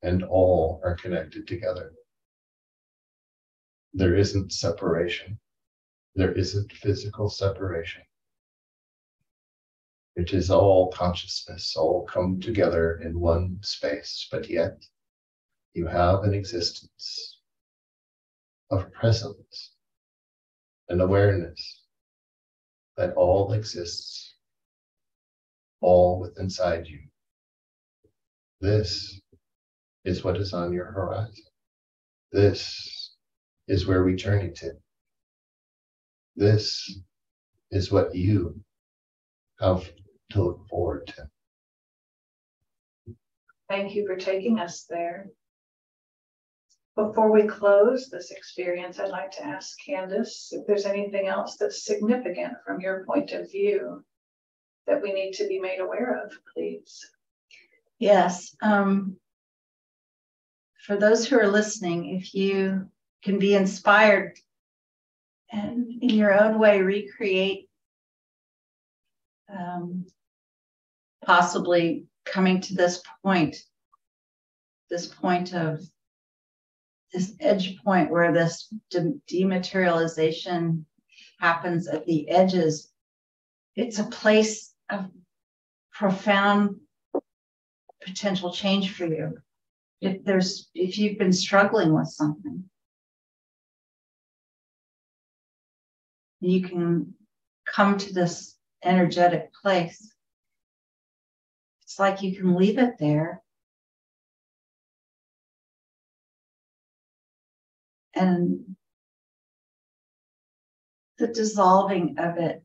and all are connected together. There isn't separation. There isn't physical separation. It is all consciousness, all come together in one space, but yet you have an existence of presence and awareness that all exists, all within inside you. This is what is on your horizon. This is where we journey to. This is what you have to look forward to. Thank you for taking us there. Before we close this experience, I'd like to ask Candace if there's anything else that's significant from your point of view that we need to be made aware of, please. Yes. For those who are listening, if you can be inspired and in your own way recreate possibly coming to this point of this edge point where this dematerialization happens at the edges, it's a place of profound potential change for you. If you've been struggling with something, you can come to this energetic place. It's like you can leave it there and the dissolving of it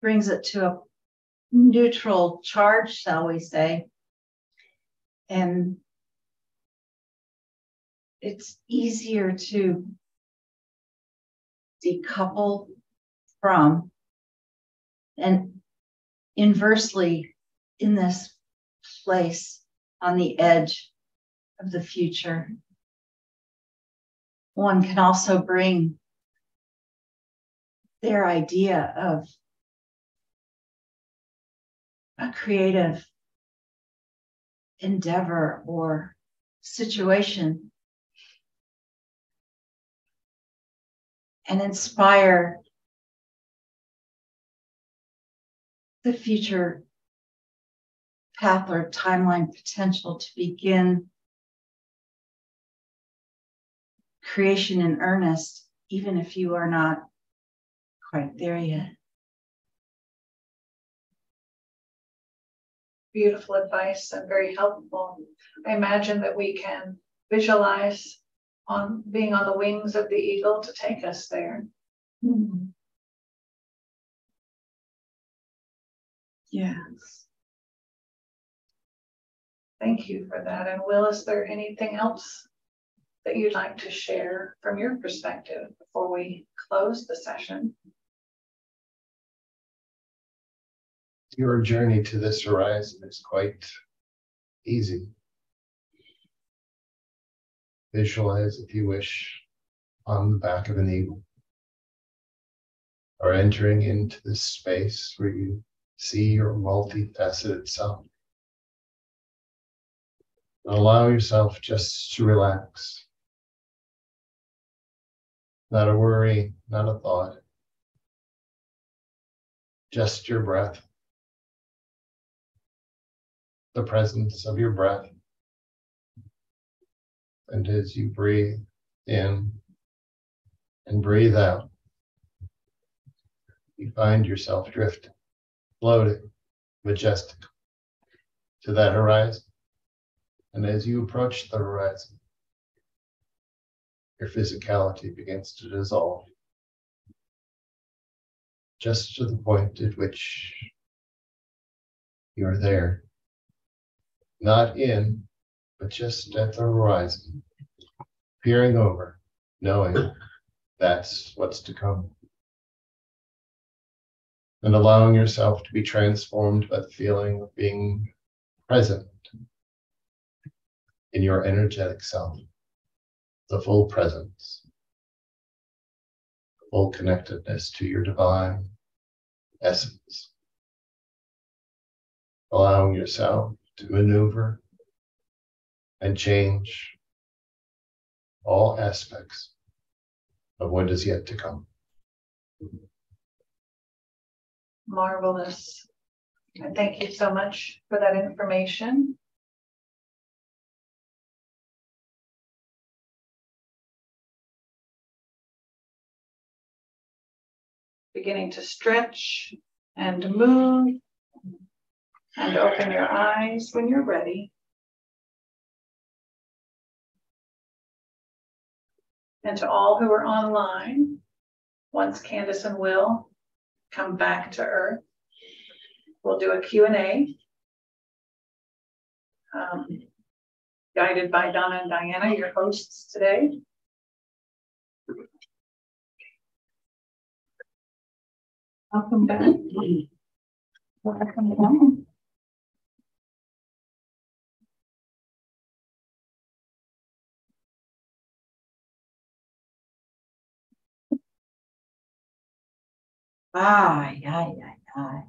brings it to a neutral charge, shall we say, and it's easier to decouple from, and inversely, in this place on the edge of the future, one can also bring their idea of a creative endeavor or situation and inspire the future path or timeline potential to begin creation in earnest, even if you are not quite there yet. Beautiful advice and very helpful. I imagine that we can visualize on being on the wings of the eagle to take us there. Mm-hmm. Yes. Thank you for that. And Will, is there anything else that you'd like to share from your perspective before we close the session? Your journey to this horizon is quite easy. Visualize, if you wish, on the back of an eagle, or entering into this space where you see your multifaceted self. And allow yourself just to relax. Not a worry, not a thought. Just your breath. The presence of your breath. And as you breathe in and breathe out, you find yourself drifting, floating, majestic to that horizon. And as you approach the horizon, your physicality begins to dissolve, just to the point at which you're there. Not in, but just at the horizon, peering over, knowing that's what's to come. And allowing yourself to be transformed by the feeling of being present in your energetic self, the full presence, full connectedness to your divine essence, allowing yourself to maneuver and change all aspects of what is yet to come. Marvelous. And thank you so much for that information. Beginning to stretch and move and open your eyes when you're ready. And to all who are online, once Candace and Will come back to Earth, we'll do a Q&A guided by Donna and Diana, your hosts today. Welcome back. Welcome back. Ay, ay, ay, ay.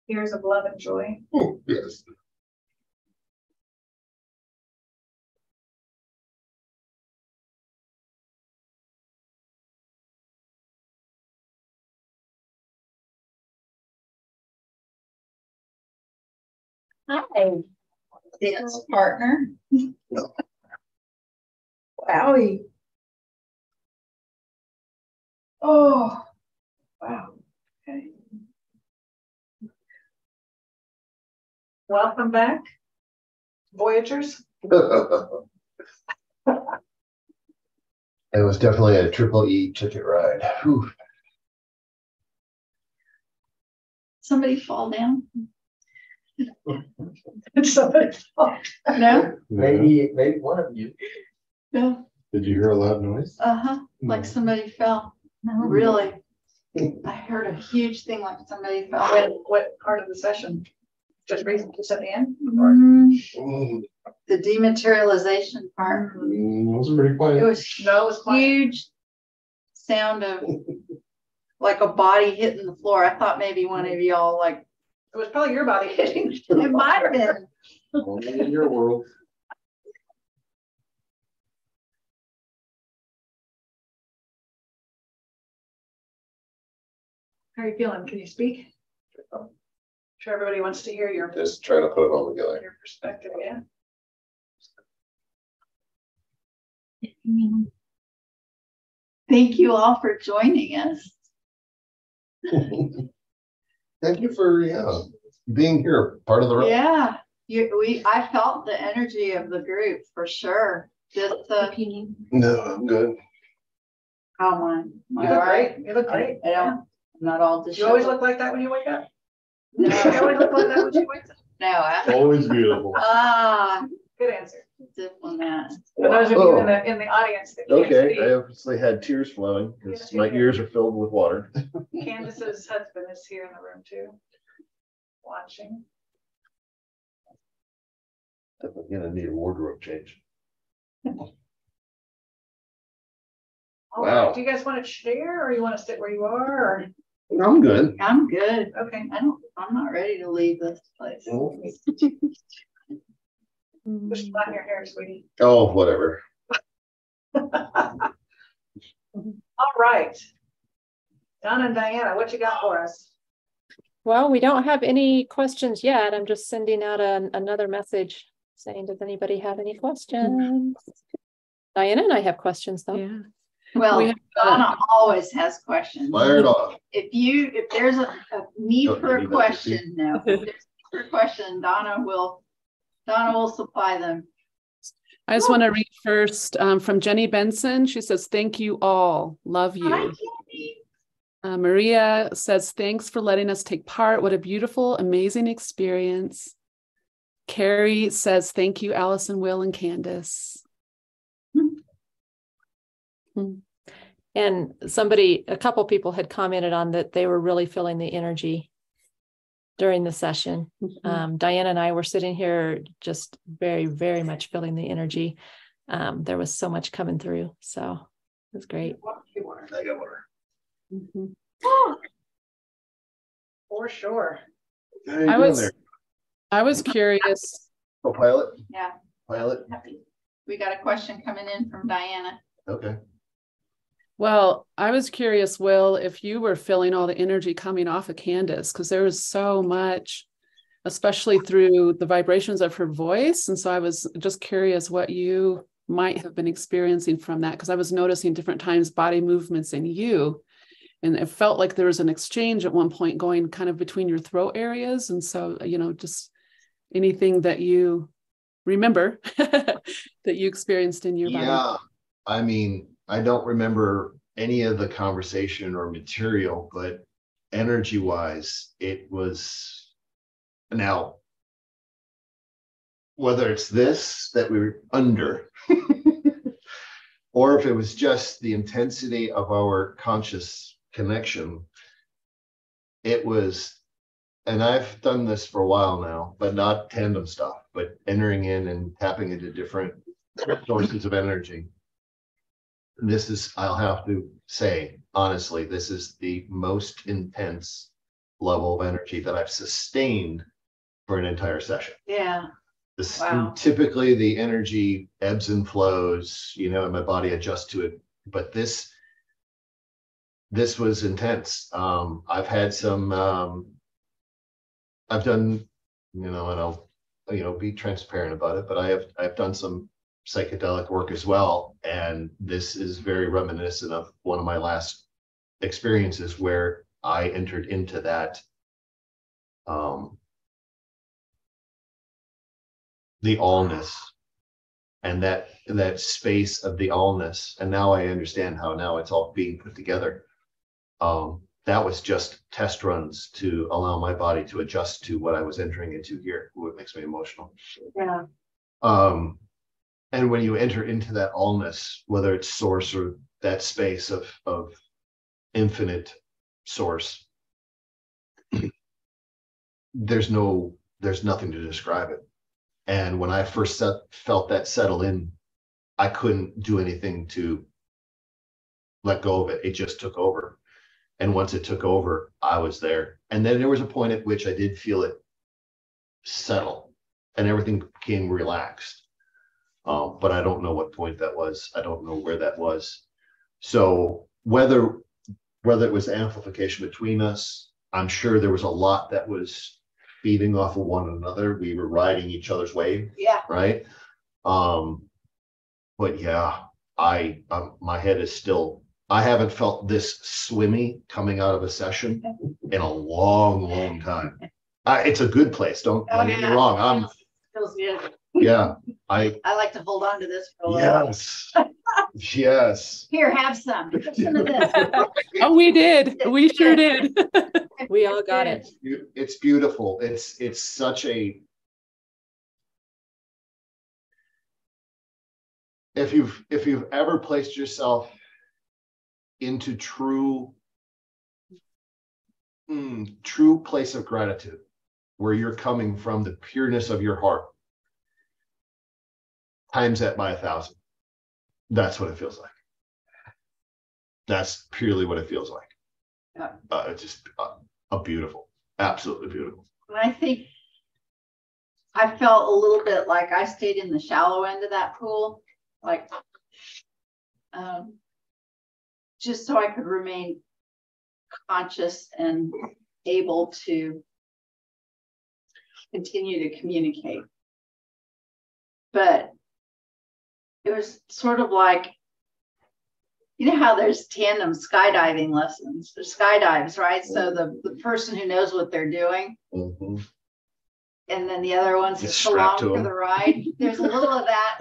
Years of love and joy. Oh, yes. Hi, dance partner. Wowie. Oh, Wow. Okay. Welcome back, Voyagers. It was definitely a triple E ticket ride. Whew. somebody fall down? Did somebody fall? No, Maybe one of you. no. Did you hear a loud noise? Like somebody fell. No, really. I heard a huge thing like somebody fell. What part of the session? Just recently, just at the end? The dematerialization part. It was pretty It quiet. was No, it was quiet. huge sound of like a body hitting the floor. I thought maybe one of y'all like It was probably your body hitting. it might have been. Only in your world. How are you feeling? Can you speak? Sure, everybody wants to hear your Just trying to put it all together. perspective. Yeah. Thank you all for joining us. Thank you for being here, part of the road. Yeah, I felt the energy of the group for sure. Just No, I'm good. come on. You look great. You look great. I don't. I'm not all You always disheveled. look like that when you wake up. No, You always look like that when you wake up. no. Always beautiful. Good answer. Diplomat. For those of you in the audience that can't Okay, see, I obviously had tears flowing because Yes, my you did. ears are filled with water. Candace's husband is here in the room too, watching. I'm gonna need a wardrobe change. All Wow. right. Do you guys want to share, or you want to sit where you are? Or? I'm good. I'm good. Okay. I'm not ready to leave this place. Just flatten your hair, sweetie. Oh, whatever. All right. Donna and Diana, what you got for us? Well, we don't have any questions yet. I'm just sending out another message saying, does anybody have any questions? Diana and I have questions though. Yeah. Well, Donna always has questions. Fire it off. If there's a need Don't for you a need that, question, no. If there's a need for a question, Donna will supply them. I just want to read first from Jenny Benson. She says, thank you all. Love you. Hi, Candy. Maria says, thanks for letting us take part. What a beautiful, amazing experience. Carrie says, thank you, Allison, Will, and Candace. And a couple people had commented on that they were really feeling the energy during the session. Diana and I were sitting here just very, very much feeling the energy. There was so much coming through. So it was great. I got water. For sure. I was curious. Oh, pilot? Yeah. Pilot? We got a question coming in from Diana. Okay. Well, I was curious, Will, if you were feeling all the energy coming off of Candace, because there was so much, especially through the vibrations of her voice. And so I was just curious what you might have been experiencing from that, because I was noticing different times body movements in you. And it felt like there was an exchange at one point going kind of between your throat areas. And so, just anything that you remember that you experienced in your body. Yeah. I mean, I don't remember any of the conversation or material, but energy wise, it was now, whether it's this that we were under, or if it was just the intensity of our conscious connection, it was, and I've done this for a while now, but not tandem stuff, but entering in and tapping into different sources of energy. This is, I'll have to say, honestly, this is the most intense level of energy that I've sustained for an entire session. Yeah. Wow. Typically the energy ebbs and flows, and my body adjusts to it. But this was intense. I've had some, I've done, and I'll, be transparent about it, but I've done some psychedelic work as well. And this is very reminiscent of one of my last experiences where I entered into that, the allness and that space of the allness. And now I understand how now it's all being put together. That was just test runs to allow my body to adjust to what I was entering into here. Ooh, it makes me emotional. Yeah. And when you enter into that allness, whether it's source or that space of infinite source, there's nothing to describe it. And when I first felt that settle in, I couldn't do anything to let go of it. It just took over. And once it took over, I was there. And then there was a point at which I did feel it settle and everything became relaxed. But I don't know what point that was. I don't know where that was. So whether it was amplification between us, I'm sure there was a lot that was feeding off of one another. We were riding each other's wave. Yeah. Right. But yeah, my head is still, I haven't felt this swimmy coming out of a session in a long, long time. It's a good place. Don't get me wrong. Feels good. Yeah. I like to hold on to this for a while. Yes. Yes. Here, have some. Have some of this. Oh, we did. We sure did. We all got it. It's beautiful. It's such a, if you've ever placed yourself into true place of gratitude, where you're coming from the pureness of your heart, times that by 1,000. That's what it feels like. That's purely what it feels like. Yeah. It's just a beautiful, absolutely beautiful. And I think I felt a little bit like I stayed in the shallow end of that pool, like just so I could remain conscious and able to continue to communicate. But it was sort of like, you know how there's tandem skydiving lessons, there's skydives, right? So the person who knows what they're doing, and then the other one's just along for the ride. There's a little of that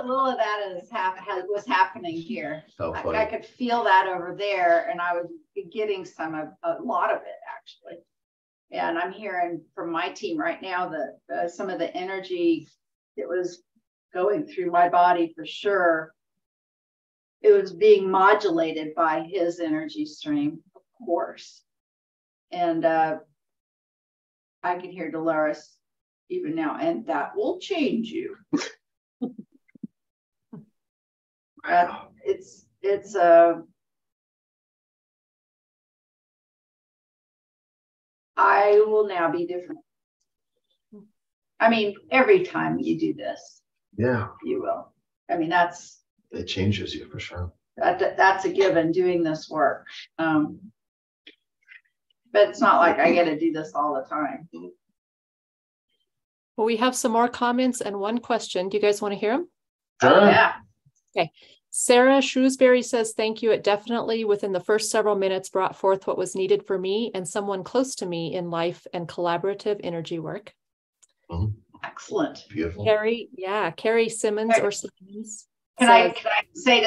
was happening here. So I could feel that over there, and I was getting a lot of it actually. And I'm hearing from my team right now that some of the energy that was going through my body, for sure, it was being modulated by his energy stream, of course. And I can hear Dolores even now, and that will change you. It's I will now be different. I mean, every time you do this, Yeah, you will. I mean, it changes you for sure. that's a given, doing this work. But it's not like I get to do this all the time. Well, we have some more comments and one question. Do you guys want to hear them? Sure. Oh, yeah. Okay. Sarah Shrewsbury says, thank you. It definitely within the first several minutes brought forth what was needed for me and someone close to me in life and collaborative energy work. Excellent. Beautiful. Carrie Simmons or Simmons. Can I say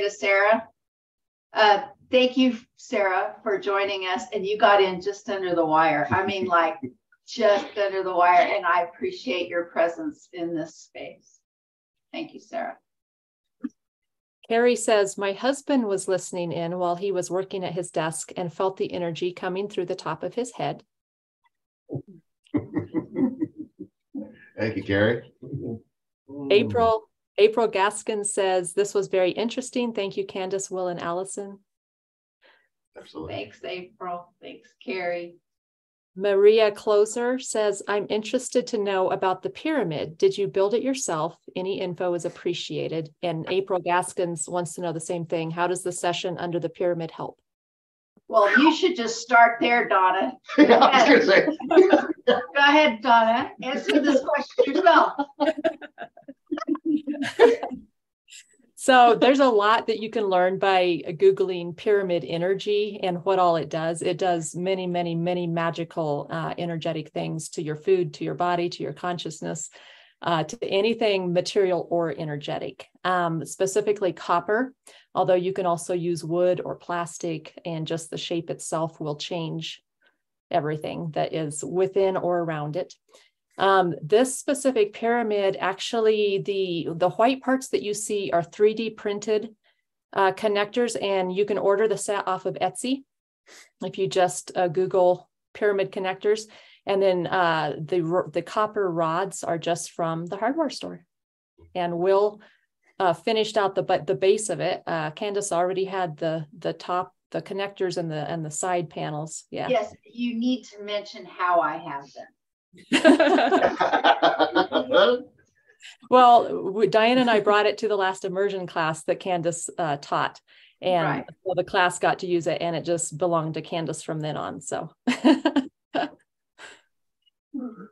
to Sarah, thank you, Sarah, for joining us. And you got in just under the wire. I mean, like just under the wire. And I appreciate your presence in this space. Thank you, Sarah. Carrie says, my husband was listening in while he was working at his desk and felt the energy coming through the top of his head. Thank you, Carrie. April Gaskin says, this was very interesting. Thank you, Candace, Will, and Allison. Absolutely. Thanks, April. Thanks, Carrie. Maria Closer says, I'm interested to know about the pyramid. Did you build it yourself? Any info is appreciated. And April Gaskins wants to know the same thing. How does the session under the pyramid help? Well, you should just start there, Donna. Yeah, I was gonna say. Go ahead, Donna. Answer this question yourself. So there's a lot that you can learn by Googling pyramid energy and what all it does. It does many, many, many magical energetic things to your food, to your body, to your consciousness, to anything material or energetic, specifically copper, although you can also use wood or plastic, and just the shape itself will change everything that is within or around it. This specific pyramid, actually, the white parts that you see are 3D printed connectors, and you can order the set off of Etsy if you just Google pyramid connectors. And then the copper rods are just from the hardware store. And Will finished out the base of it. Candace already had the top, the connectors and the side panels. Yeah. Yes, you need to mention how I have them. Well, Diane and I brought it to the last immersion class that Candace taught, and so the class got to use it, and it just belonged to Candace from then on. So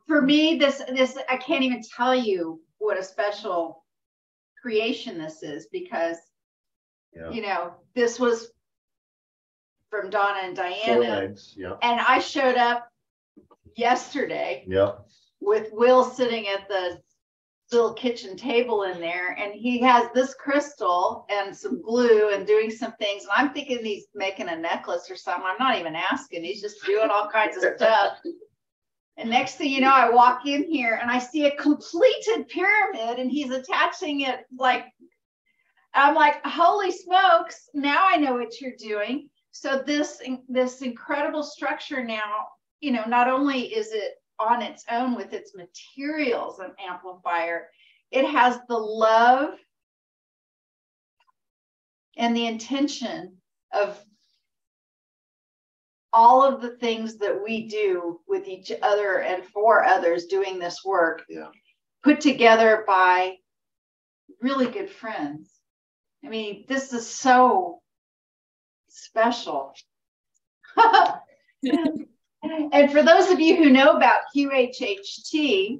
for me, this I can't even tell you what a special creation this is, because you know, this was from Donna and Diana, and I showed up yesterday with Will sitting at the little kitchen table in there, and he has this crystal and some glue and doing some things, and I'm thinking he's making a necklace or something. I'm not even asking, he's just doing all kinds of stuff. And next thing you know, I walk in here and I see a completed pyramid, and he's attaching it. Like, I'm like, holy smokes, now I know what you're doing. So this incredible structure now, you know, not only is it on its own with its materials an amplifier, it has the love and the intention of all of the things that we do with each other and for others doing this work, put together by really good friends. I mean, this is so special. And for those of you who know about QHHT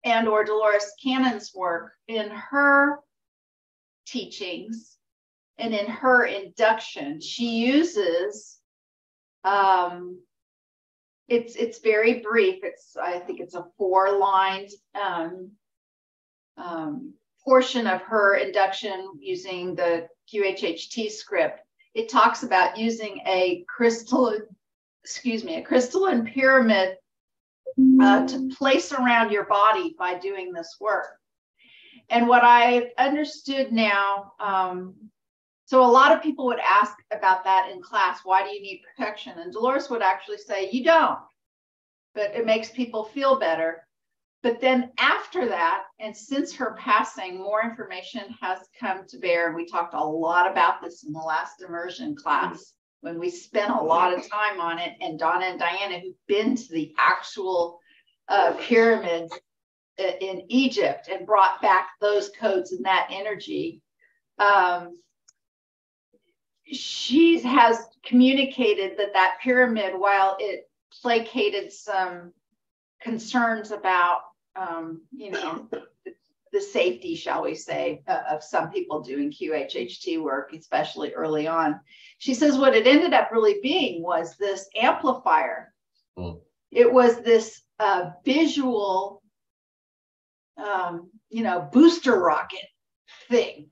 and or Dolores Cannon's work, in her teachings and in her induction, she uses, it's very brief. I think it's a 4-lined portion of her induction using the QHHT script. It talks about using a crystalline pyramid to place around your body by doing this work. And what I've understood now, so a lot of people would ask about that in class, why do you need protection? And Dolores would actually say, you don't. but it makes people feel better. But then after that, and since her passing, more information has come to bear. And we talked a lot about this in the last immersion class when we spent a lot of time on it. And Donna and Diana, who've been to the actual pyramids in Egypt and brought back those codes and that energy, she has communicated that pyramid, while it placated some concerns about the safety, shall we say, of some people doing QHHT work, especially early on. She says what it ended up really being was this amplifier. It was this visual, booster rocket thing,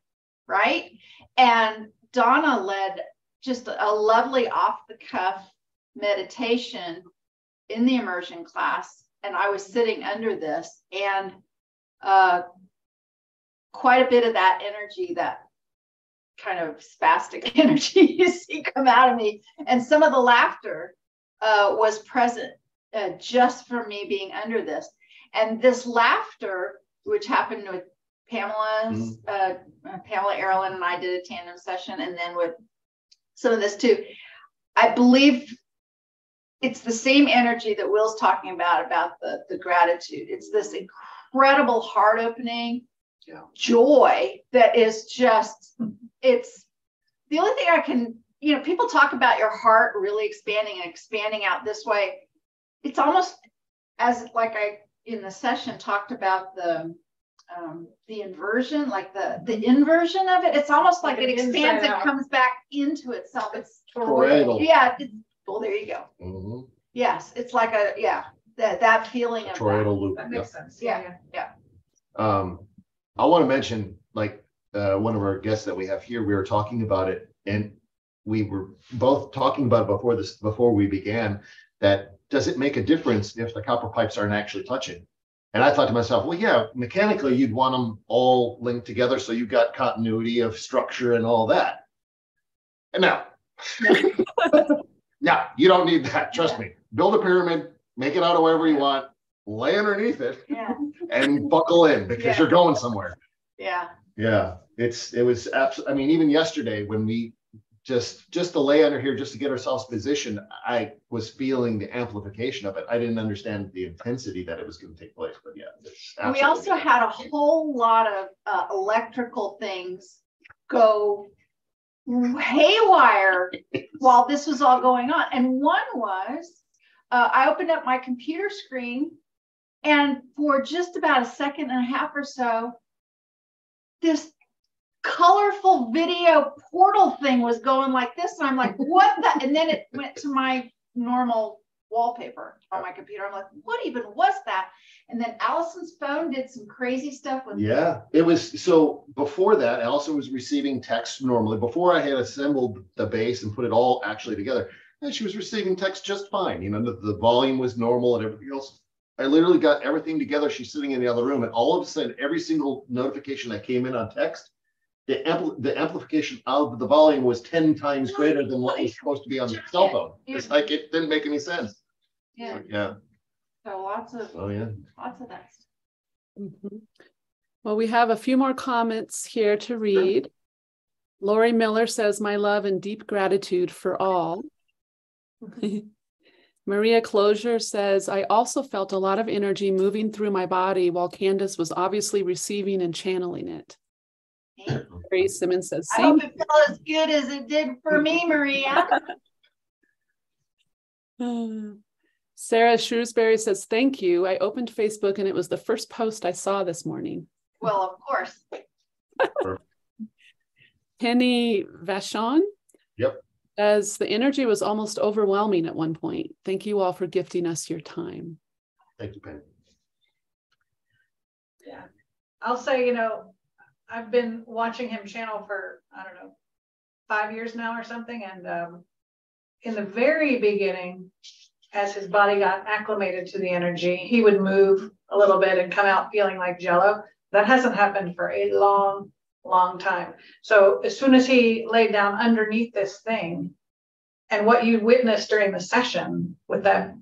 right? And Donna led just a lovely off-the-cuff meditation in the immersion class. And I was sitting under this, and quite a bit of that energy, that kind of spastic energy you see come out of me, and some of the laughter was present just from me being under this. And this laughter, which happened with Pamela Erlin and I did a tandem session, and then with some of this too, I believe it's the same energy that Will's talking about the gratitude. It's this incredible heart opening joy that is just, it's the only thing I can, people talk about your heart really expanding and expanding out this way. It's almost as like I, in the session, talked about the inversion, like the inversion of it. It's almost like it expands and comes back into itself. It's toroidal. Yeah. Well, there you go. Mm-hmm. Yes, it's like that feeling of toroidal loop. That makes sense. Yeah. I want to mention, like, one of our guests that we have here, we were talking about it, and we were both talking about it before we began, that does it make a difference if the copper pipes aren't actually touching? And I thought to myself, well, yeah, mechanically you'd want them all linked together so you've got continuity of structure and all that. And now, no, you don't need that. Trust me. Build a pyramid, make it out of wherever you want, lay underneath it, and buckle in, because you're going somewhere. Yeah. It was absolutely. I mean, even yesterday when we just to lay under here just to get ourselves positioned, I was feeling the amplification of it. I didn't understand the intensity that it was going to take place, but yeah. We also had a whole lot of electrical things go haywire while this was all going on. And one was, I opened up my computer screen, and for just about a second and a half or so, this colorful video portal thing was going like this. And I'm like, what the? And then it went to my normal wallpaper on my computer. I'm like, what even was that? And then Allison's phone did some crazy stuff with it was. So before that, Allison was receiving text normally. Before I had assembled the base and put it all actually together, and she was receiving text just fine. The volume was normal and everything else. I literally got everything together. She's sitting in the other room, and all of a sudden, every single notification that came in on text, the amplification of the volume was 10 times greater than what was supposed to be on the cell phone. It's like it didn't make any sense. So lots of that stuff. Mm-hmm. Well, we have a few more comments here to read. Lori Miller says, "My love and deep gratitude for all." Maria Closure says, "I also felt a lot of energy moving through my body while Candace was obviously receiving and channeling it." Grace Simmons says, "I hope it felt as good as it did for me, Maria." Sarah Shrewsbury says, "Thank you. I opened Facebook and it was the first post I saw this morning." Well, of course. Penny Vachon. Yep. As the energy was almost overwhelming at one point. Thank you all for gifting us your time. Thank you, Penny. Yeah. I'll say, I've been watching him channel for, 5 years now or something. And in the very beginning, as his body got acclimated to the energy, he would move a little bit and come out feeling like jello. That hasn't happened for a long time. So as soon as he laid down underneath this thing, and what you witnessed during the session with that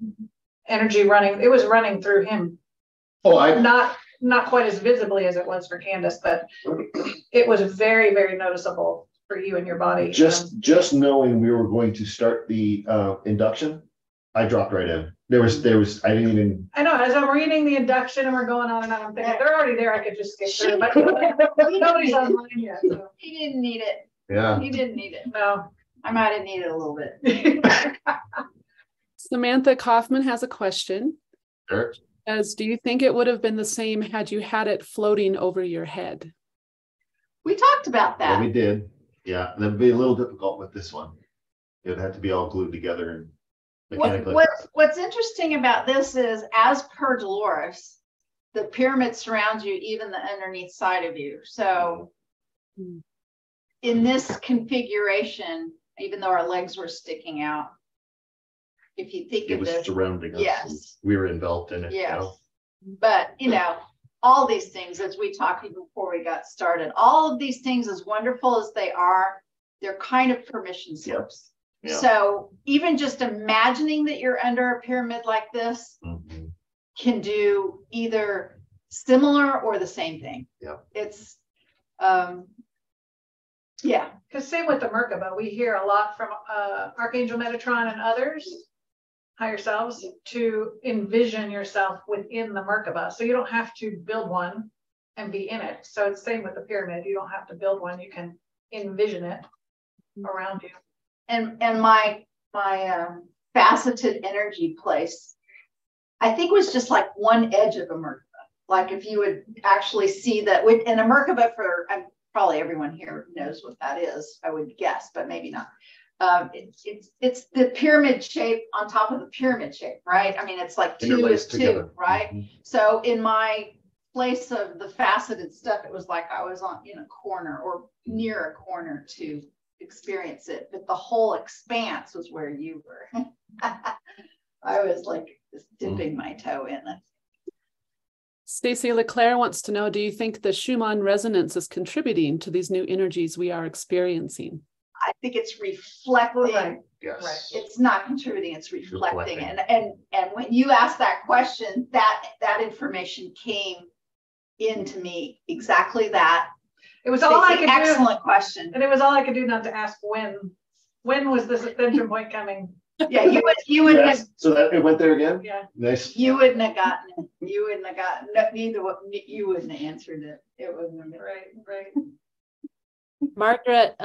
energy running. It was running through him. Oh, I Not quite as visibly as it was for Candace, but it was very, very noticeable for you and your body. Just knowing we were going to start the induction, I dropped right in. There was I didn't even. I know, as I'm reading the induction and we're going on and on, I'm thinking they're already there. I could just skip through, but nobody's online yet. So. He didn't need it. Yeah. He didn't need it. No. I might have needed a little bit. Samantha Kaufman has a question. Sure. Do you think it would have been the same had you had it floating over your head? We talked about that. Yeah, we did. Yeah, that'd be a little difficult with this one. It would have to be all glued together and mechanically. What's interesting about this is, as per Dolores, the pyramid surrounds you, even the underneath side of you. So in this configuration, even though our legs were sticking out, if you think it was this, surrounding us. Yes, we were enveloped in it. yes. You know? But all these things, as we talked even before we got started, all of these things, as wonderful as they are, they're kind of permission slips. Yep. Yeah. So even just imagining that you're under a pyramid like this can do either similar or the same thing. Yeah. It's Because same with the Merkaba, we hear a lot from Archangel Metatron and others, higher selves, to envision yourself within the Merkaba. So you don't have to build one and be in it. So it's same with the pyramid. You don't have to build one. You can envision it around you. and my faceted energy place, I think, was just like one edge of a Merkaba. Like if you would actually see that in a Merkaba, probably everyone here knows what that is, I would guess, but maybe not. It's the pyramid shape on top of the pyramid shape, right? I mean, it's like two is two, right? So in my place of the faceted stuff, it was like I was in a corner or near a corner to experience it, but the whole expanse was where you were. I was like just dipping my toe in it. Stacy LeClaire wants to know, do you think the Schumann resonance is contributing to these new energies we are experiencing? I think it's reflecting. Right. Yes. Right. It's not contributing, it's reflecting. And when you asked that question, that information came into me, exactly that. It was all I could do. Excellent question. And it was all I could do not to ask when was this ascension point coming? Yeah, you would Yes. have. So that it went there again? Yeah. Nice. You wouldn't have gotten it. You wouldn't have gotten it. Neither you wouldn't have answered it. It wouldn't have been. Right. Margaret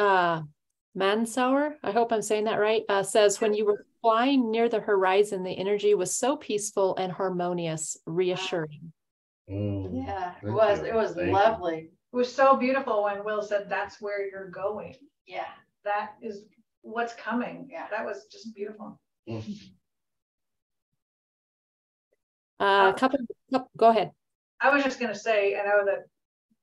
Mansauer, I hope I'm saying that right, says, when you were flying near the horizon, the energy was so peaceful and harmonious, reassuring. Yeah, it was. It was lovely. It was so beautiful when Will said, "That's where you're going." Yeah. That is what's coming. Yeah. That was just beautiful. Go ahead. I was just going to say, I know that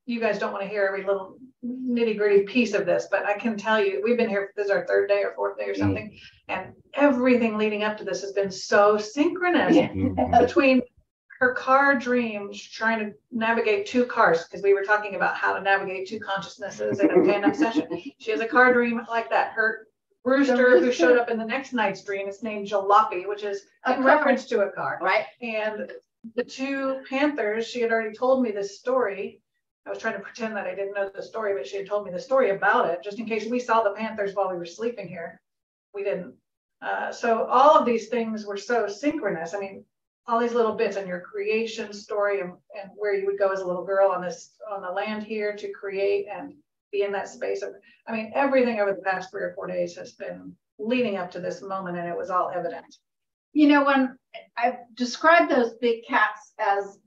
you guys don't want to hear every little nitty gritty piece of this, but I can tell you, we've been here, this is our third day or fourth day or something. And everything leading up to this has been so synchronous between her car dreams, trying to navigate two cars, because we were talking about how to navigate two consciousnesses in a tandem session. She has a car dream like that. Her rooster who showed up in the next night's dream is named Jalopy, which is in reference to a car. Right. And the two panthers, she had already told me this story. I was trying to pretend that I didn't know the story, but she had told me the story about it, just in case we saw the panthers while we were sleeping here. We didn't. So all of these things were so synchronous. I mean, all these little bits in your creation story and where you would go as a little girl on the land here to create and be in that space. I mean, everything over the past 3 or 4 days has been leading up to this moment, and it was all evident. You know, when I've described those big cats as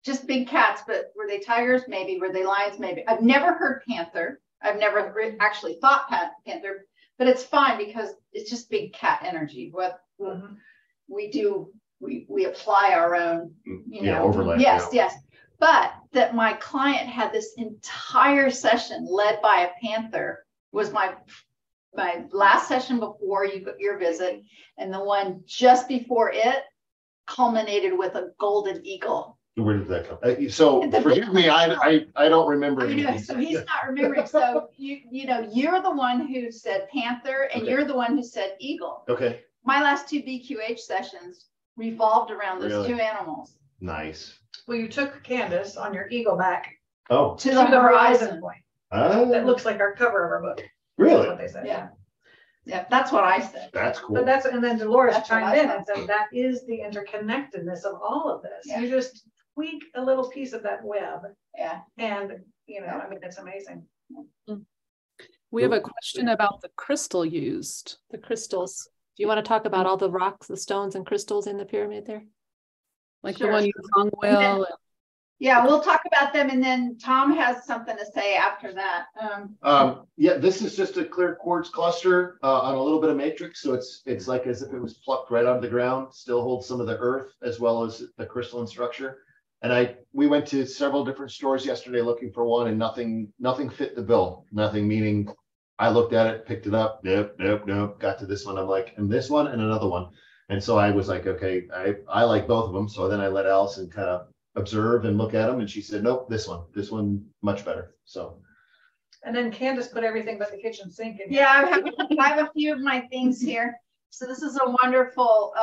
just big cats, but were they tigers? Maybe. Were they lions? Maybe. I've never heard panther. I've never actually thought panther, but it's fine because it's just big cat energy. What we do, we apply our own, overlay. Yes. But that my client had this entire session led by a panther was my last session before your visit, and the one just before it culminated with a golden eagle. Where did that come? So forgive me, I don't remember. I know, so he's not remembering. So you're the one who said panther, and you're the one who said eagle. Okay. My last 2 BQH sessions, revolved around those Really? two animals Nice. Well, you took Candace on your eagle back Oh, to the horizon. point. ah, That looks like our cover of our book. That's really? what they said. Yeah. Yeah, that's what I said. That's cool. But that's, and then Dolores That's what chimed I in thought. and said that is the interconnectedness of all of this. Yeah. You just tweak a little piece of that web, Yeah. and I mean, it's amazing. We have a question about the crystal used. The crystals. Do you want to talk about all the rocks, the stones and crystals in the pyramid there? Like Sure. the one you hung well. Yeah, we'll talk about them, and then Tom has something to say after that. Yeah, this is just a clear quartz cluster on a little bit of matrix. So it's like as if it was plucked right out of the ground, still holds some of the earth as well as the crystalline structure. And we went to several different stores yesterday looking for one, and nothing fit the bill. Nothing, meaning I looked at it, picked it up, nope, got to this one. I'm like, and this one and another one. And so I was like, okay, I like both of them. So then I let Allison kind of observe and look at them, and she said, nope, this one much better. So, And then Candace put everything but the kitchen sink in. Yeah, I have a few of my things here. So this is a wonderful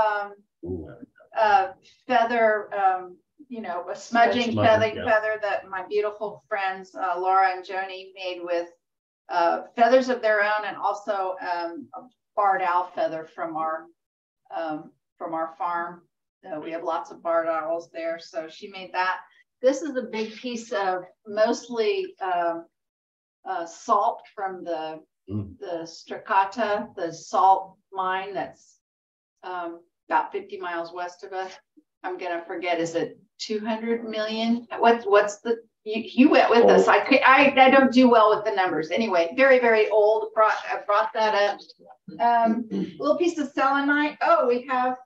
feather, a smudging feather that my beautiful friends Laura and Joni made with feathers of their own, and also a barred owl feather from our farm. We have lots of barred owls there, so she made that. This is a big piece of mostly salt from the Stracata, the salt mine that's about 50 miles west of us. I'm gonna forget, is it 200 million? What's the, you went with us. I don't do well with the numbers. Anyway, very, very old. I brought that up. Little piece of selenite. Oh, we have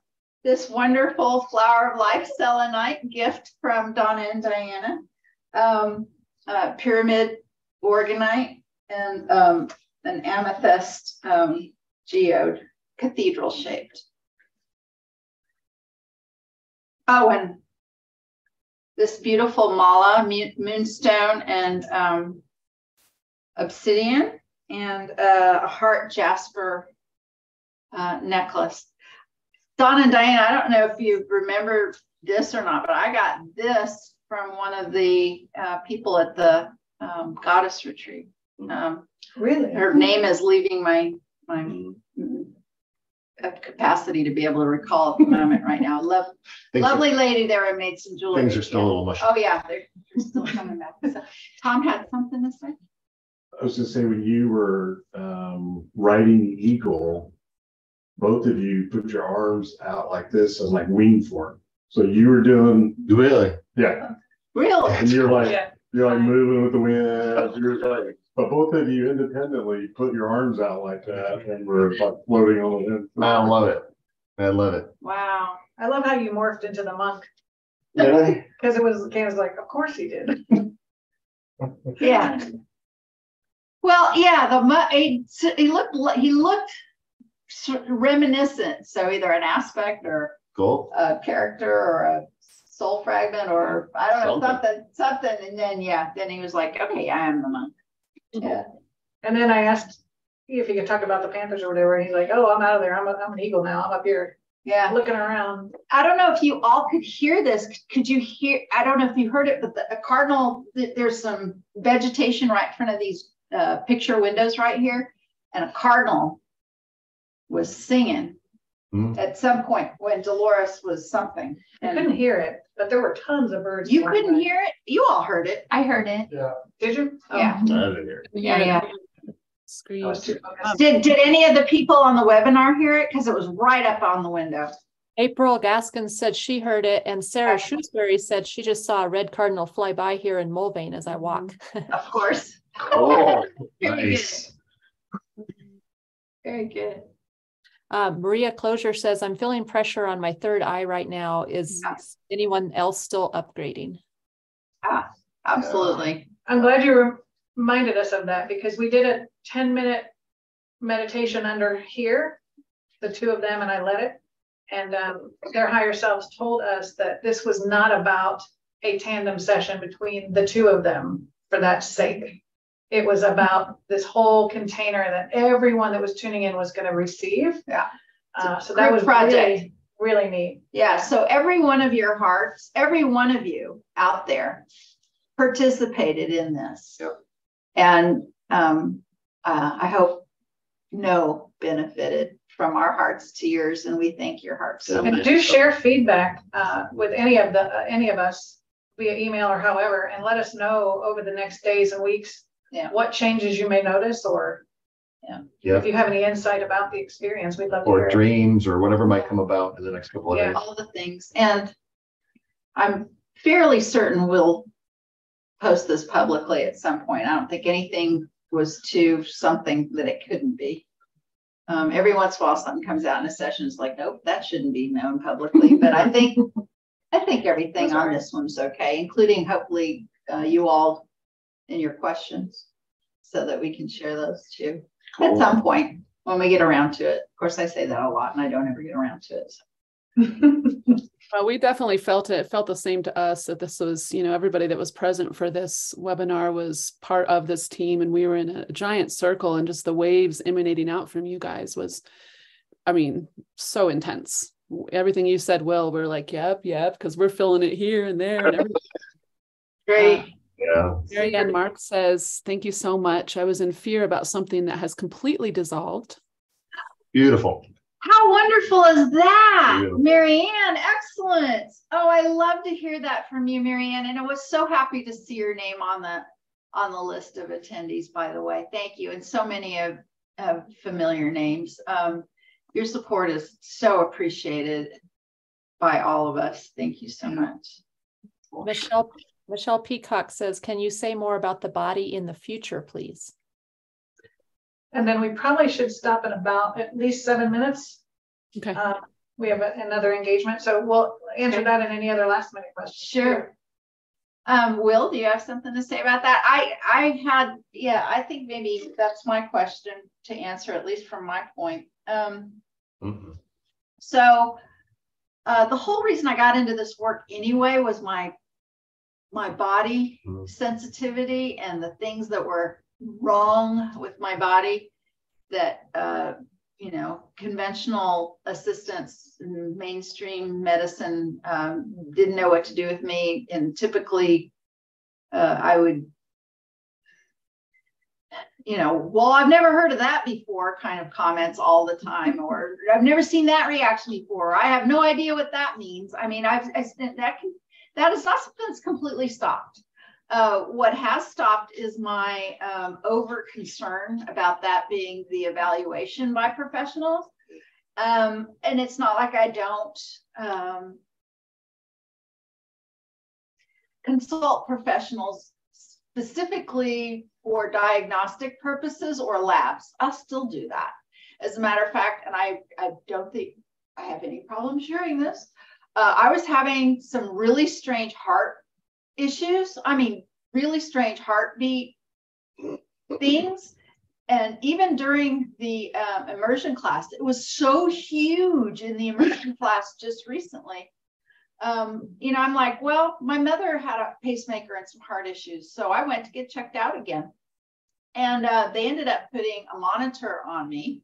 this wonderful flower of life selenite gift from Donna and Diana. Pyramid organite, and an amethyst geode, cathedral shaped. Oh, and this beautiful mala, moonstone, and obsidian, and a heart jasper necklace. Donna and Diana, I don't know if you remember this or not, but I got this from one of the people at the goddess retreat. Really? Her name is leaving my capacity to be able to recall at the moment right now. Lovely lady there. I made some jewelry. Things are still a little mushy. Oh yeah, they're still coming back. So, Tom had something to say. I was going to say, when you were riding the eagle, both of you put your arms out like this as like wing form. So you were doing, Really? yeah. Really? And you're like, Yeah. you're like moving with the wind. You're like, but both of you independently put your arms out like that and were like floating on the wind. I love it. I love it. Wow. I love how you morphed into the monk, Yeah. because Candace was like, of course he did. Yeah. Well, yeah. He looked reminiscent. So either an aspect or Cool. a character or a soul fragment, or I don't know, something. And then he was like, okay, I am the monk. Yeah. And then I asked if he could talk about the Panthers or whatever, and he's like, oh, I'm out of there. I'm an eagle now. I'm up here Yeah. looking around. I don't know if you all could hear this. Could you hear? I don't know if you heard it, but a cardinal, there's some vegetation right in front of these picture windows right here. And a cardinal was singing at some point when Dolores was something. I couldn't hear it, but there were tons of birds. You flying couldn't by. hear it? You all heard it. I heard it. Yeah. Did you? Yeah. I didn't hear it. Yeah. Screen. I was too focused. Did any of the people on the webinar hear it? Because it was right up on the window. April Gaskins said she heard it, and Sarah Shrewsbury said she just saw a red cardinal fly by here in Mulvane as I walk. Of course. Oh, Very nice. good. Very good. Maria Closure says, I'm feeling pressure on my third eye right now. Is anyone else still upgrading? Absolutely. I'm glad you reminded us of that, because we did a 10-minute meditation under here, the two of them, and I led it. And their higher selves told us that this was not about a tandem session between the two of them for that sake. It was about this whole container that everyone that was tuning in was going to receive. Yeah. So that was project. really Really neat. Yeah. So every one of your hearts, every one of out there participated in this. Yep. And I hope benefited from our hearts to yours, and we thank your hearts so And much. do share feedback with any of us via email or however, and let us know over the next days and weeks what changes you may notice, or if you have any insight about the experience, we'd love to hear or dreams or whatever might come about in the next couple of days. All the things. And I'm fairly certain we'll post this publicly at some point. I don't think anything was to something that it couldn't be. Every once in a while something comes out in a session, it's like, nope, that shouldn't be known publicly. But I think everything on this one's okay, including hopefully you all in your questions, so that we can share those too at some point when we get around to it. Of course, I say that a lot and I don't ever get around to it. So. Well, we definitely felt the same to us, that this was, everybody that was present for this webinar was part of this team, and we were in a giant circle, and just the waves emanating out from you guys was, so intense. Everything you said, Will, we're like, yep, because we're feeling it here and there and everything. Great. Mary Ann Mark says, thank you so much. I was in fear about something that has completely dissolved. How wonderful is that, Beautiful. Marianne? Excellent. Oh, I love to hear that from you, Marianne. And I was so happy to see your name on the list of attendees, by the way. Thank you. And so many of familiar names. Your support is so appreciated by all of us. Thank you so much. Michelle Peacock says, can you say more about the body in the future, please? And then we probably should stop in about at least 7 minutes. Okay. We have another engagement, so we'll answer that and any other last minute questions. Sure. Will, do you have something to say about that? I think maybe that's my question to answer, at least from my point. So the whole reason I got into this work anyway was my body sensitivity and the things that were wrong with my body that conventional assistance in mainstream medicine didn't know what to do with me. And typically I would well, I've never heard of that before kind of comments all the time, or I've never seen that reaction before. I have no idea what that means. That is not something that's completely stopped. What has stopped is my over concern about that being the evaluation by professionals. And it's not like I don't consult professionals specifically for diagnostic purposes or labs. I'll still do that. As a matter of fact, and I don't think I have any problem sharing this, I was having some really strange heart issues. Really strange heartbeat things. And even during the immersion class, it was so huge in the immersion class just recently. I'm like, well, my mother had a pacemaker and some heart issues. So I went to get checked out again. And they ended up putting a monitor on me.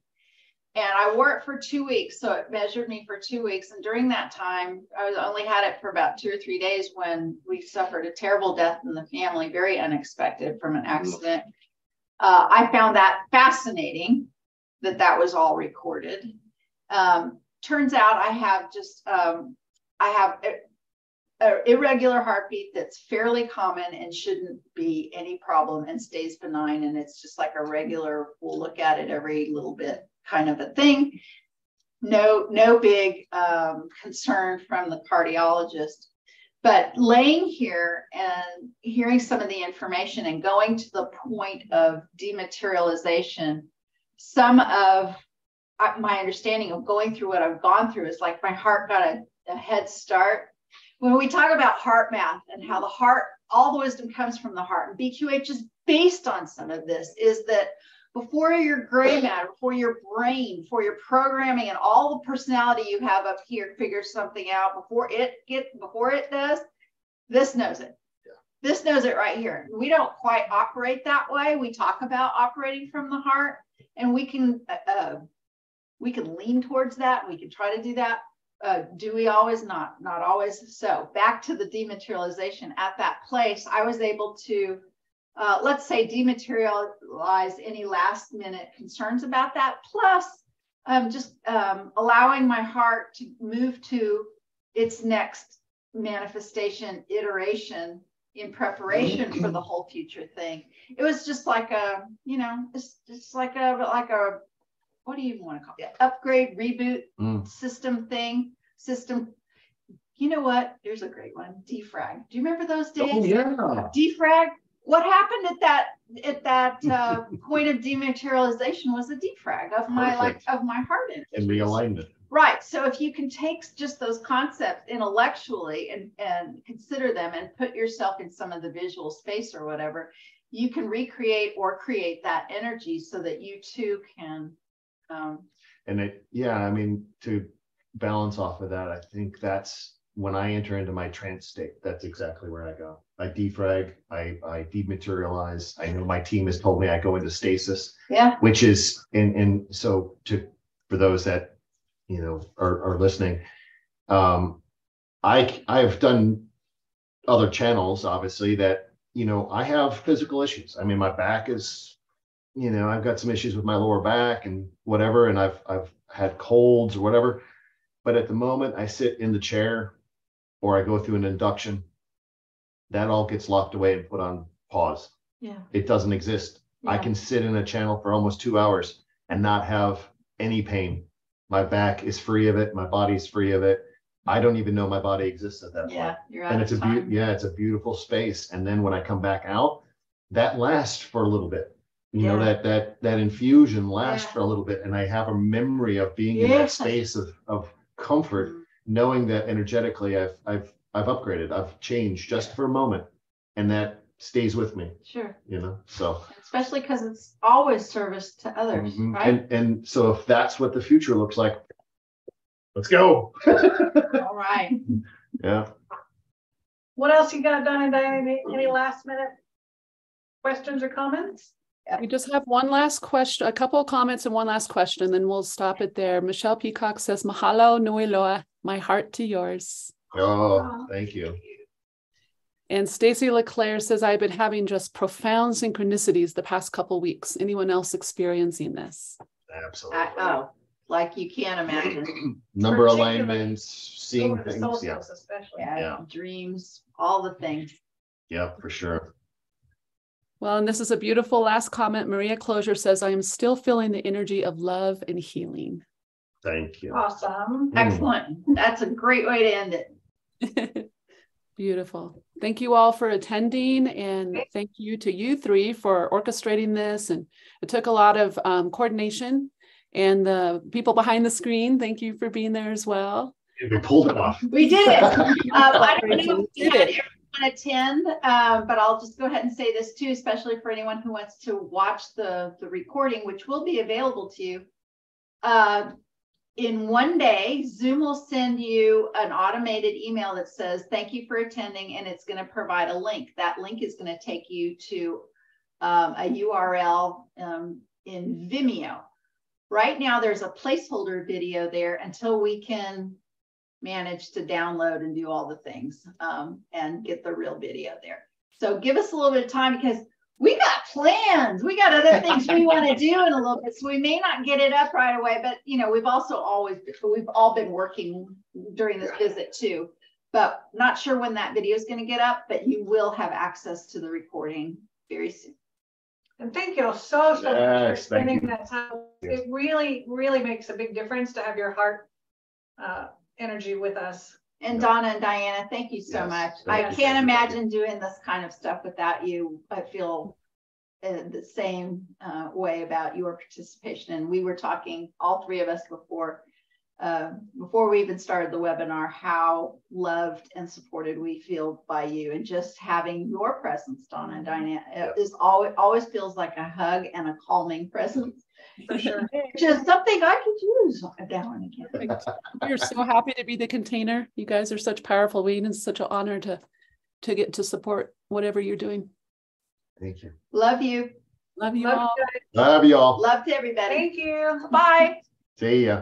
And I wore it for 2 weeks. So it measured me for 2 weeks. And during that time, I only had it for about 2 or 3 days when we suffered a terrible death in the family, very unexpected from an accident. I found that fascinating that was all recorded. Turns out I have an irregular heartbeat that's fairly common and shouldn't be any problem and stays benign. And it's just like a regular, we'll look at it every little bit kind of a thing. No big concern from the cardiologist. But laying here and hearing some of the information and going to the point of dematerialization, some of my understanding of going through what I've gone through is like my heart got a head start. When we talk about heart math and how the heart, all the wisdom comes from the heart, and BQH is based on some of this, is that before your gray matter, before your brain, before your programming and all the personality you have up here figures something out, before it does, this knows it. Yeah. This knows it right here. We don't quite operate that way. We talk about operating from the heart, and we can lean towards that. We can try to do that. Do we always? Not always. So back to the dematerialization. At that place, I was able to, let's say, dematerialize any last minute concerns about that. Plus, just allowing my heart to move to its next manifestation iteration in preparation for the whole future thing. It was just like a, you know, it's like a, what do you want to call it? Upgrade, reboot system thing. You know what? Here's a great one. Defrag. Do you remember those days? Oh, yeah. Defrag. What happened at that point of dematerialization was a defrag of my heart energy. And realignment. Right. So if you can take just those concepts intellectually and consider them and put yourself in some of the visual space or whatever, you can recreate or create that energy so that you too can. I mean, to balance off of that, I think that's when I enter into my trance state, that's exactly where I go. I defrag, I dematerialize. I know my team has told me I go into stasis. Yeah. Which is, and so for those that, you know, are listening, I've done other channels, obviously, that, you know, I have physical issues. I mean, my back is, you know, I've got some issues with my lower back and whatever, and I've had colds or whatever. But at the moment I sit in the chair or I go through an induction, that all gets locked away and put on pause. Yeah. It doesn't exist. Yeah. I can sit in a channel for almost 2 hours and not have any pain. My back is free of it. My body's free of it. I don't even know my body exists at that point. Yeah, you're out and of it's time. it's a beautiful space. And then when I come back out, that lasts for a little bit. You know, that infusion lasts for a little bit. And I have a memory of being in that space of comfort, knowing that energetically I've upgraded, I've changed just for a moment. And that stays with me. Sure. You know, so especially because it's always service to others, right? And so if that's what the future looks like, let's go. All right. Yeah. What else you got done? Any last minute questions or comments? We just have one last question, a couple of comments and one last question, then we'll stop it there. Michelle Peacock says, mahalo nui loa, my heart to yours. Oh, thank you. And Stacy LeClaire says, I've been having just profound synchronicities the past couple of weeks. Anyone else experiencing this? Absolutely. Like you can't imagine. Number alignments, seeing things. Especially. Dreams, all the things. Yeah, for sure. Well, and this is a beautiful last comment. Maria Closure says, I am still feeling the energy of love and healing. Thank you. Awesome. Excellent. That's a great way to end it. Beautiful. Thank you all for attending, and thank you to you three for orchestrating this. And it took a lot of coordination, and the people behind the screen, thank you for being there as well. We pulled it off. We did it. I don't know if we had everyone attend, but I'll just go ahead and say this too, especially for anyone who wants to watch the recording, which will be available to you. In one day, Zoom will send you an automated email that says, thank you for attending, and it's going to provide a link. That link is going to take you to a URL in Vimeo. Right now, there's a placeholder video there until we can manage to download and do all the things and get the real video there. So give us a little bit of time because we got plans. We got other things we want to do in a little bit. So we may not get it up right away, but you know, we've all been working during this visit too, but not sure when that video is going to get up, but you will have access to the recording very soon. And thank you so much for spending that time. It really, really makes a big difference to have your heart energy with us. And Donna and Diana, thank you so much. I can't imagine doing this kind of stuff without you. I feel the same way about your participation. And we were talking, all three of us, before we even started the webinar, how loved and supported we feel by you. And just having your presence, Donna and Diana, always feels like a hug and a calming presence. For sure. Just something I could use now and again. We're so happy to be the container. You guys are such powerful beings. It's such an honor to get to support whatever you're doing. Thank you. Love you. Love you all. Love you all. Love to everybody. Thank you. Bye. See ya.